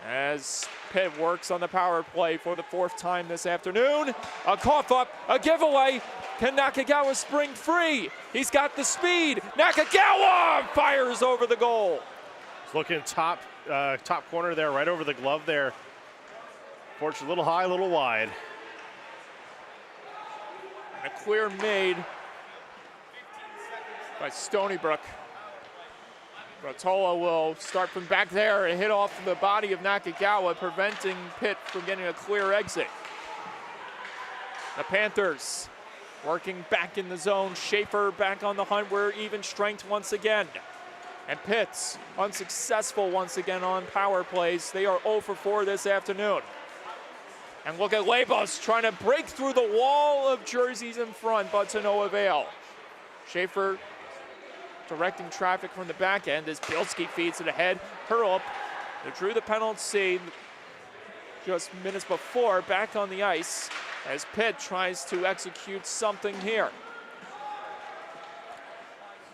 As Pitt works on the power play for the 4th time this afternoon. A cough up, a giveaway. Can Nakagawa spring free? He's got the speed. Nakagawa fires over the goal. Looking top corner there, right over the glove there. Fortunately, a little high, a little wide. And a clear made by Stony Brook. Rotola will start from back there and hit off the body of Nakagawa, preventing Pitt from getting a clear exit. The Panthers working back in the zone. Schaefer back on the hunt. We're even strength once again. And Pitt's unsuccessful once again on power plays. They are 0 for 4 this afternoon. And look at Labos trying to break through the wall of jerseys in front, but to no avail. Schaefer directing traffic from the back end as Bilski feeds it ahead. Hurl they drew the penalty just minutes before, back on the ice as Pitt tries to execute something here.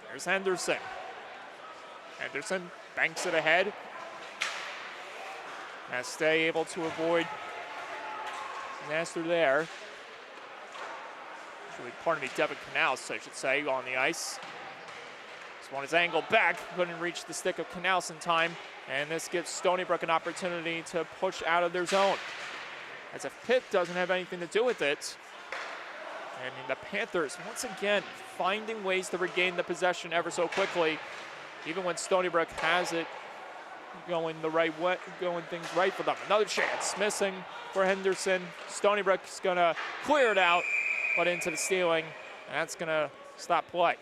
There's Henderson. Henderson banks it ahead. Neste able to avoid Nasser there. Pardon me, Devin Knaus, I should say, on the ice. This one is angled back, couldn't reach the stick of Knaus in time, and this gives Stony Brook an opportunity to push out of their zone. As if Pitt doesn't have anything to do with it. And the Panthers, once again, finding ways to regain the possession ever so quickly, even when Stony Brook has it going the right way, going things right for them. Another chance, missing for Henderson. Stony Brook's gonna clear it out, but into the stealing, and that's gonna stop play.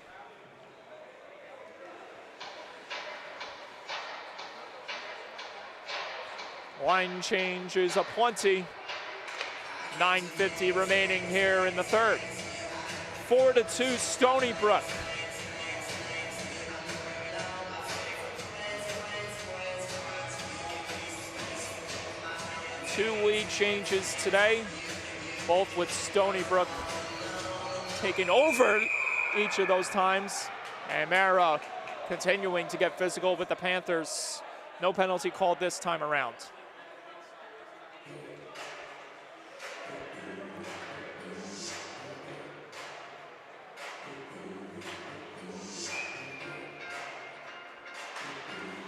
Line changes aplenty. 9:50 remaining here in the third. 4-2 Stony Brook. Two lead changes today, both with Stony Brook taking over each of those times. And Mara continuing to get physical with the Panthers. No penalty called this time around.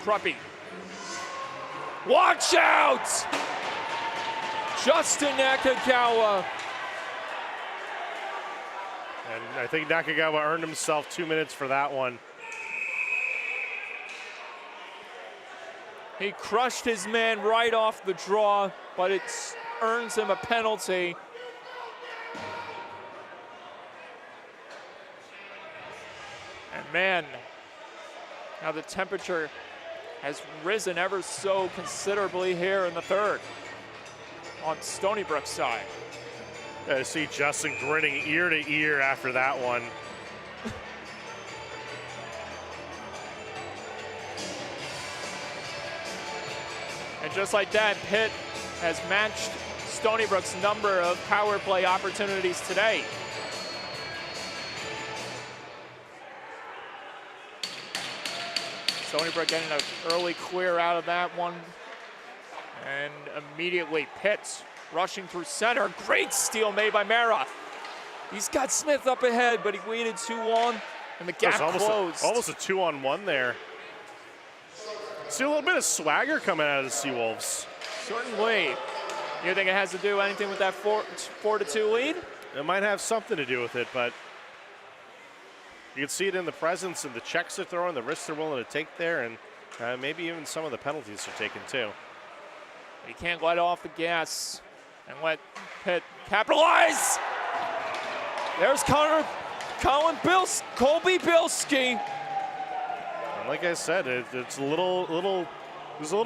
Kruppy. Watch out! Justin Nakagawa. And I think Nakagawa earned himself 2 minutes for that one. He crushed his man right off the draw, but it earns him a penalty. And man, now the temperature has risen ever so considerably here in the third on Stony Brook's side. I see Justin grinning ear to ear after that one. And just like that, Pitt has matched Stony Brook's number of power play opportunities today. Stony Brook getting an early clear out of that one. And immediately Pitt rushing through center. Great steal made by Mara. He's got Smith up ahead, but he waited too long, and the gap closed. Almost a 2-on-1 there. See a little bit of swagger coming out of the Seawolves. Certainly. You think it has to do anything with that 4-2 lead? It might have something to do with it, but you can see it in the presence and the checks they're throwing, the risks they're willing to take there, and maybe even some of the penalties they're taking too. He can't let off the gas and let Pitt capitalize. There's Colby Bilski. And like I said, it's a little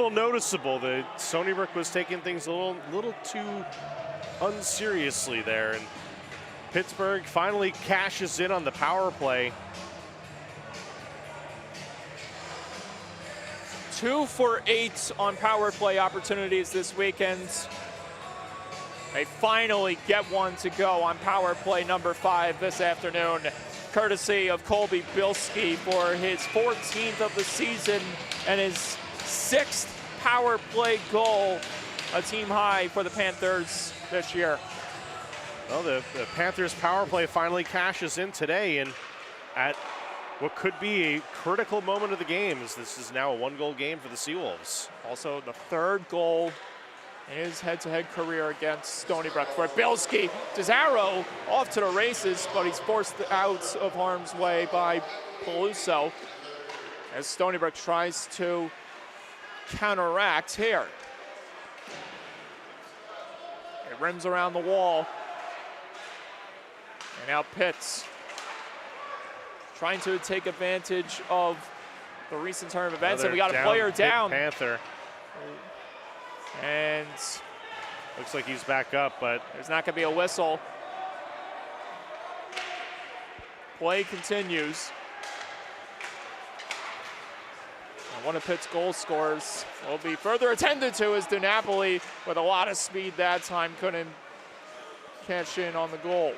noticeable that Stony Brook was taking things a little too unseriously there, and Pittsburgh finally cashes in on the power play. 2 for 8 on power play opportunities this weekend. They finally get one to go on power play number 5 this afternoon, courtesy of Colby Bilski for his 14th of the season and his 6th power play goal, a team high for the Panthers this year. Well, the Panthers power play finally cashes in today, and at what could be a critical moment of the game, as this is now a 1-goal game for the Seawolves. Also the 3rd goal in his head-to-head career against Stony Brook for Bilski. Desaro off to the races, but he's forced out of harm's way by Peluso as Stony Brook tries to counteract here. It rims around the wall. And now Pitts trying to take advantage of the recent turn of events. And we got a player down. Panther. And looks like he's back up, but there's not going to be a whistle. Play continues. And one of Pitt's goal scorers will be further attended to as DiNapoli, with a lot of speed that time, couldn't cash in on the goal.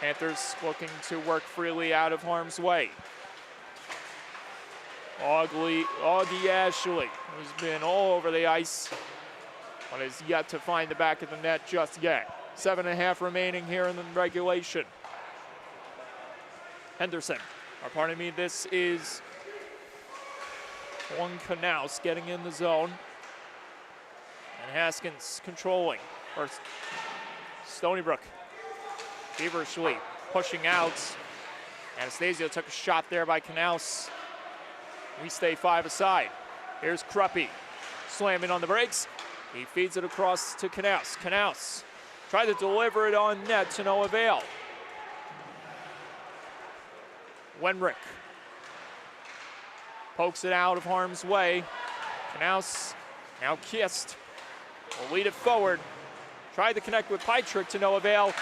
Panthers looking to work freely out of harm's way. Augie Ashley, who's been all over the ice, but has yet to find the back of the net just yet. 7.5 remaining here in the regulation. Henderson, or pardon me, this is Juan Knaus getting in the zone. And Haskins controlling for Stony Brook. Feverishly pushing out. Anastasio took a shot there by Knaus. We stay 5 aside. Here's Kruppy slamming on the brakes. He feeds it across to Knaus. Knaus tried to deliver it on net to no avail. Wenrick pokes it out of harm's way. Knaus now kissed. Will lead it forward. Tried to connect with Pytrick to no avail.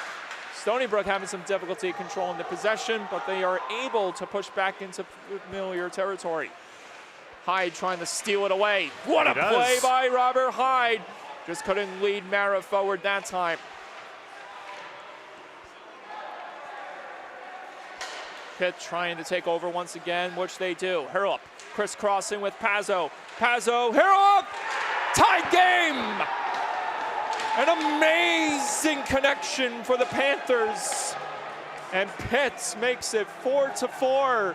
Stony Brook having some difficulty controlling the possession, but they are able to push back into familiar territory. Hyde trying to steal it away. What a play by Robert Hyde. Just couldn't lead Mara forward that time. Pitt trying to take over once again, which they do. Harrop crisscrossing with Pazzo. Pazzo, Harrop! Tied game! An amazing connection for the Panthers. And Pitt makes it 4-4.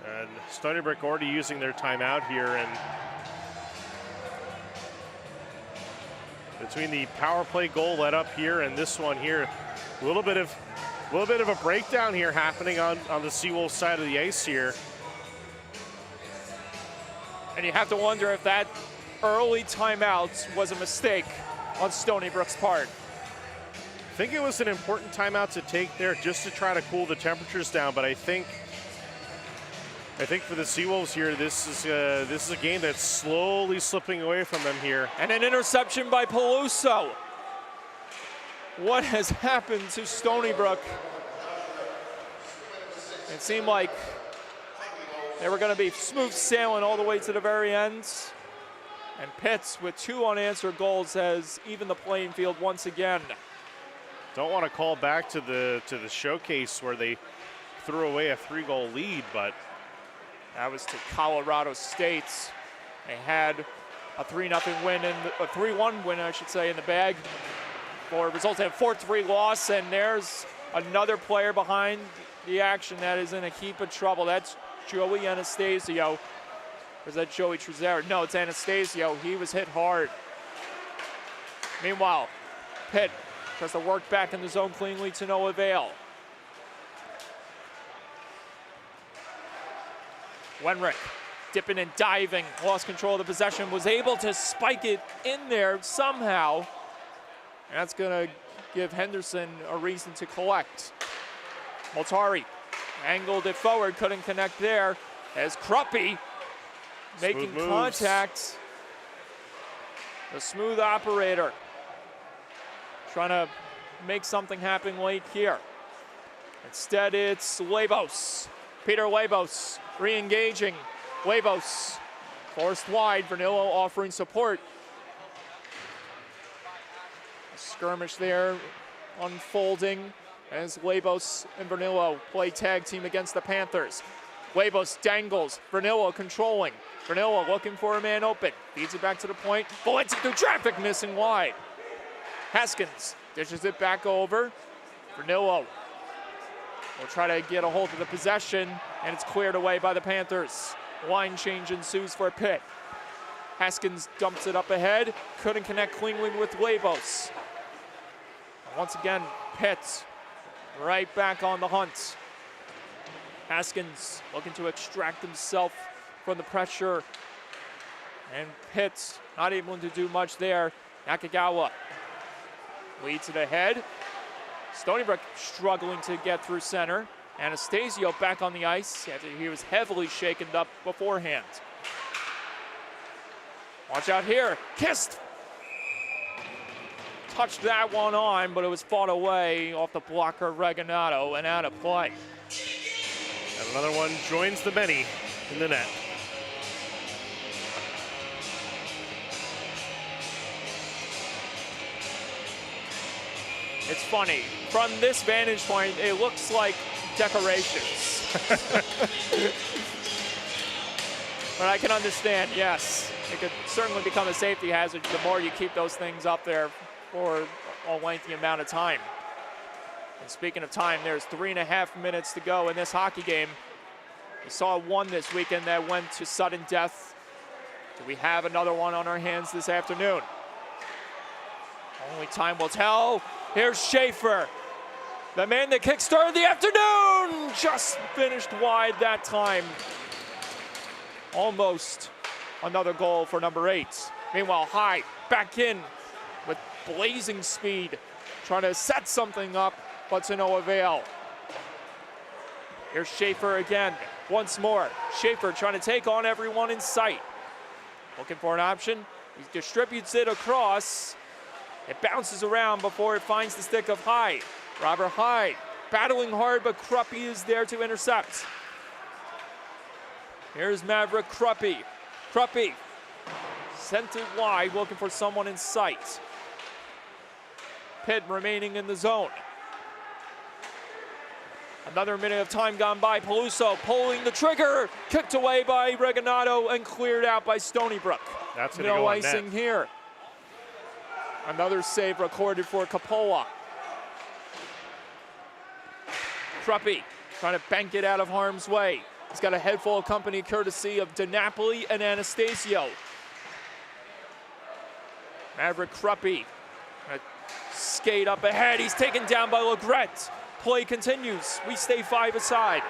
And Stony Brook already using their timeout here, and between the power play goal let up here and this one here, a little bit of a breakdown here happening on the Seawolves side of the ice here. And you have to wonder if that early timeout was a mistake on Stony Brook's part. I think it was an important timeout to take there just to try to cool the temperatures down, but I think for the Seawolves here, this is a game that's slowly slipping away from them here. And an interception by Peluso. What has happened to Stony Brook? It seemed like they were going to be smooth sailing all the way to the very end. And Pitts, with 2 unanswered goals, has evened the playing field once again. Don't want to call back to the showcase where they threw away a 3-goal lead, but that was to Colorado State. They had a 3-0 win, a 3-1 win, I should say, in the bag. For resulting in a 4-3 loss, and there's another player behind the action that is in a heap of trouble. That's Joey Anastasio. Or is that Joey Trezera? No, it's Anastasio. He was hit hard. Meanwhile, Pitt tries to work back in the zone cleanly to no avail. Wenrick dipping and diving, lost control of the possession, was able to spike it in there somehow. And that's gonna give Henderson a reason to collect. Moltari angled it forward, couldn't connect there. As Kruppe making contact. The smooth operator trying to make something happen late here. Instead, it's Labos. Peter Labos re-engaging. Labos forced wide. Vernillo offering support. A skirmish there unfolding as Labos and Vernillo play tag team against the Panthers. Labos dangles. Vernillo controlling. Vernillo looking for a man open. Feeds it back to the point. Valenti through traffic, missing wide. Haskins dishes it back over. Vernillo will try to get a hold of the possession, and it's cleared away by the Panthers. Line change ensues for Pitt. Haskins dumps it up ahead. Couldn't connect cleanly with Labos. Once again, Pitt right back on the hunt. Haskins looking to extract himself from the pressure. And Pitt not able to do much there. Nakagawa leads it ahead. Stony Brook struggling to get through center. Anastasio back on the ice after he was heavily shaken up beforehand. Watch out here. Kist touched that one on, but it was fought away off the blocker Reganato and out of play. And another one joins the many in the net. It's funny, from this vantage point, it looks like decorations. But I can understand, yes, it could certainly become a safety hazard the more you keep those things up there for a lengthy amount of time. And speaking of time, there's 3.5 minutes to go in this hockey game. We saw one this weekend that went to sudden death. Do we have another one on our hands this afternoon? Only time will tell. Here's Schaefer, the man that kickstarted the afternoon. Just finished wide that time. Almost another goal for number 8. Meanwhile, Hyde back in with blazing speed, trying to set something up, but to no avail. Here's Schaefer again, once more. Schaefer trying to take on everyone in sight. Looking for an option. He distributes it across. It bounces around before it finds the stick of Hyde. Robert Hyde battling hard, but Kruppe is there to intercept. Here's Maverick Kruppe. Kruppe sent it wide, looking for someone in sight. Pitt remaining in the zone. Another minute of time gone by. Peluso pulling the trigger, kicked away by Regalado and cleared out by Stony Brook. That's going to go on net. No icing here. Another save recorded for Coppola. Kruppe trying to bank it out of harm's way. He's got a head full of company courtesy of DiNapoli and Anastasio. Maverick Kruppe skate up ahead. He's taken down by Legret. Play continues. We stay 5 aside.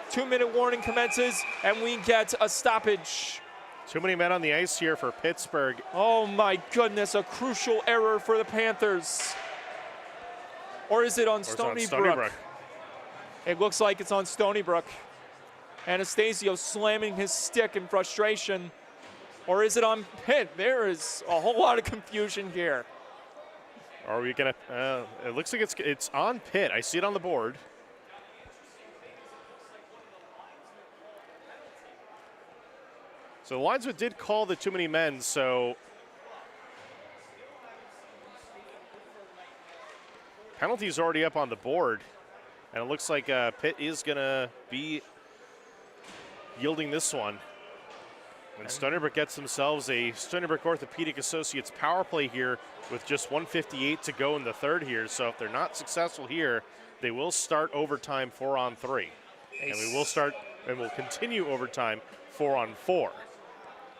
2-minute warning commences, and we get a stoppage. Too many men on the ice here for Pittsburgh. Oh my goodness, a crucial error for the Panthers. Or is it on Stony Brook? It looks like it's on Stony Brook. Anastasio slamming his stick in frustration. Or is it on Pitt? There is a whole lot of confusion here. Are we gonna, it looks like it's on Pitt. I see it on the board. So the linesman did call the too many men, so penalty's already up on the board. And it looks like Pitt is gonna be yielding this one. And Stony Brook gets themselves a Stony Brook Orthopedic Associates power play here with just 1:58 to go in the third here. So if they're not successful here, they will start overtime 4-on-3. And we will start and we'll continue overtime 4-on-4.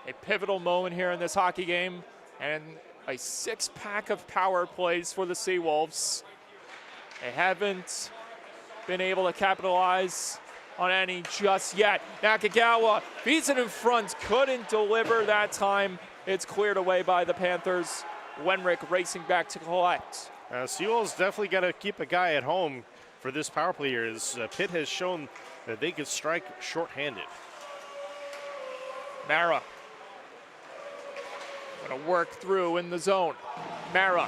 A pivotal moment here in this hockey game, and a 6-pack of power plays for the Seawolves. They haven't been able to capitalize on any just yet. Nakagawa feeds it in front, couldn't deliver that time. It's cleared away by the Panthers. Wenrick racing back to collect. Seawolves definitely got to keep a guy at home for this power play here, as Pitt has shown that they could strike shorthanded. Mara gonna work through in the zone. Mara.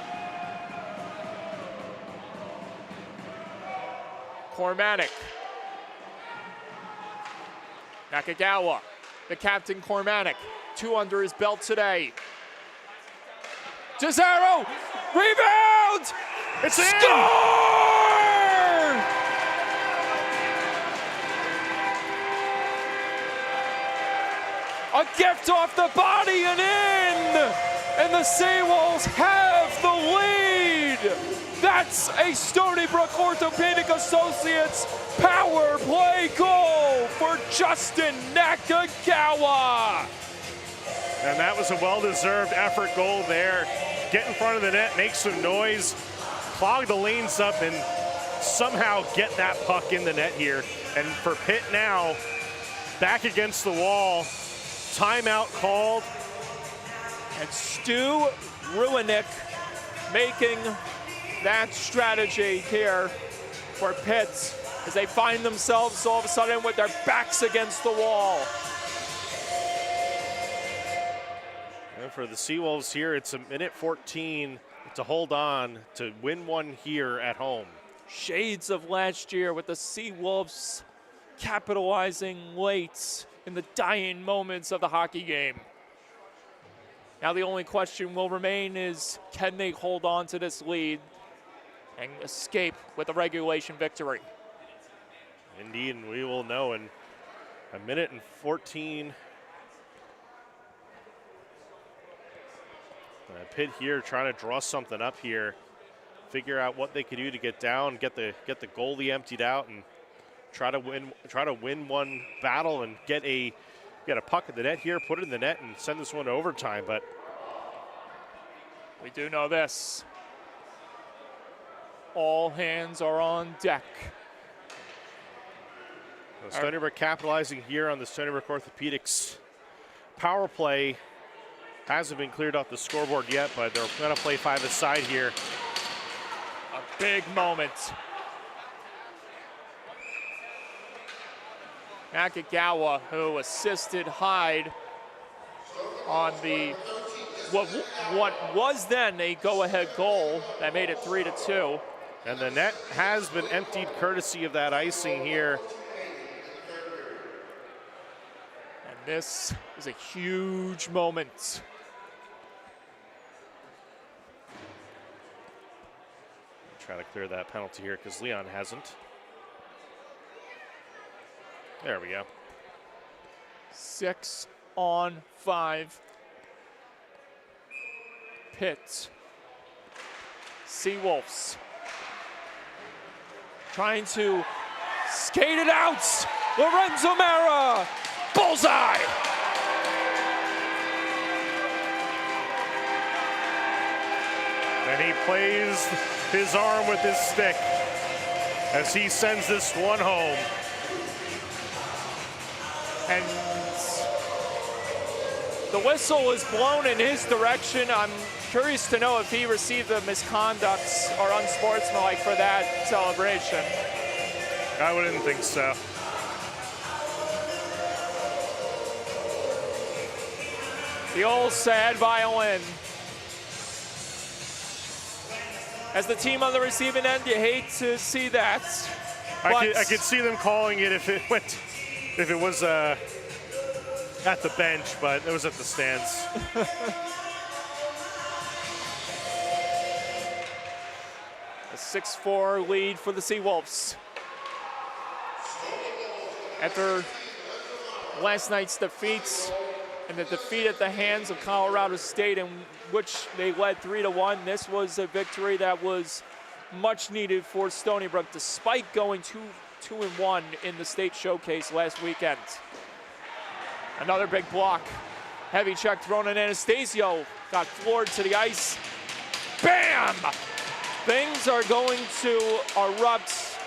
Cormatic. Nakagawa, the captain Cormatic, 2 under his belt today. Cesaro, rebound! It's in! Score! A gift off the body and in! And the Seawolves have the lead! That's a Stony Brook Orthopedic Associates power play goal for Justin Nakagawa. And that was a well-deserved effort goal there. Get in front of the net, make some noise, clog the lanes up, and somehow get that puck in the net here. And for Pitt now, back against the wall, timeout called. And Stu Ruinick making that strategy here for Pitt as they find themselves all of a sudden with their backs against the wall. And for the Seawolves here, it's a minute 14 to hold on to win one here at home. Shades of last year with the Seawolves capitalizing late in the dying moments of the hockey game. Now the only question will remain is, can they hold on to this lead and escape with a regulation victory? Indeed, and we will know in a minute and 14. Pitt here trying to draw something up here, figure out what they could do to get down, get the goalie emptied out, and try to win one battle and get a puck in the net here, put it in the net, and send this one to overtime. But we do know this: all hands are on deck. Stony Brook capitalizing here on the Stony Brook Orthopedics power play. Hasn't been cleared off the scoreboard yet, but they're going to play 5 aside here. A big moment. Nakagawa, who assisted Hyde on the what was then a go-ahead goal that made it 3-2. And the net has been emptied courtesy of that icing here. And this is a huge moment. Try to clear that penalty here because Leon hasn't. There we go. 6 on 5. Pitt. Seawolves trying to skate it out. Lorenzo Mara, bullseye. And he plays his arm with his stick as he sends this one home. And the whistle is blown in his direction. I'm curious to know if he received the misconduct or unsportsmanlike for that celebration. I wouldn't think so. The old sad violin. As the team on the receiving end, you hate to see that. I could see them calling it if it was at the bench, but it was at the stands. A 6-4 lead for the Seawolves. After last night's defeats and the defeat at the hands of Colorado State, in which they led 3-1, this was a victory that was much needed for Stony Brook, despite going 2-1 in the state showcase last weekend. Another big block. Heavy check thrown in. Anastasio got floored to the ice. Bam! Things are going to erupt.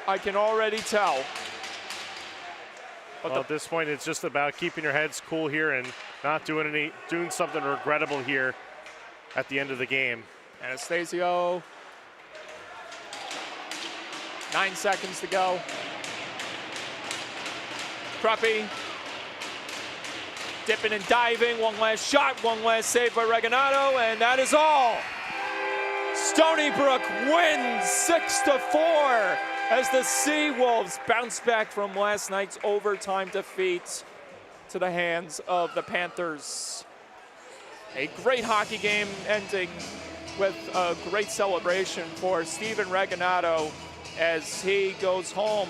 I can already tell. But well, at this point, it's just about keeping your heads cool here and not doing something regrettable here at the end of the game. Anastasio. 9 seconds to go. Kruppe dipping and diving. One last shot, one last save by Reganado, and that is all. Stony Brook wins 6-4 as the Seawolves bounce back from last night's overtime defeat to the hands of the Panthers. A great hockey game ending with a great celebration for Steven Reganado as he goes home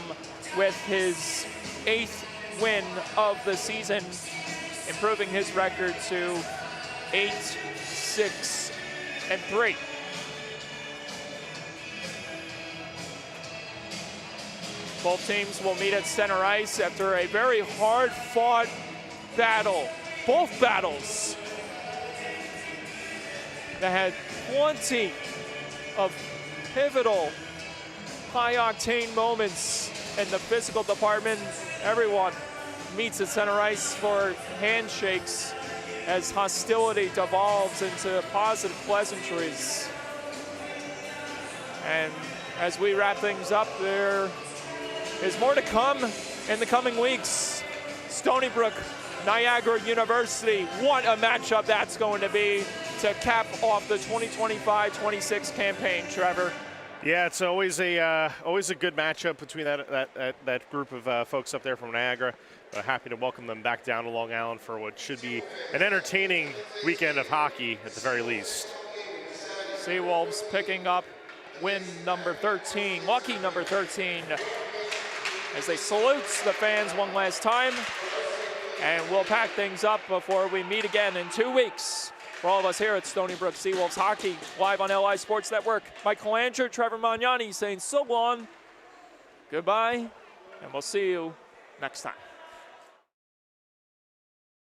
with his 8th win of the season, improving his record to 8-6-3. Both teams will meet at center ice after a very hard-fought battle. Both battles that had plenty of pivotal, high-octane moments in the physical department. Everyone meets at center ice for handshakes as hostility devolves into positive pleasantries. And as we wrap things up, there is more to come in the coming weeks. Stony Brook, Niagara University, what a matchup that's going to be to cap off the 2025-26 campaign, Trevor. Yeah, it's always a good matchup between that group of folks up there from Niagara. Happy to welcome them back down to Long Island for what should be an entertaining weekend of hockey at the very least. Seawolves picking up win number 13, lucky number 13, as they salute the fans one last time. And we'll pack things up before we meet again in 2 weeks. For all of us here at Stony Brook Seawolves Hockey, live on LI Sports Network, Michael Andrew, Trevor Magnani saying so long, goodbye, and we'll see you next time.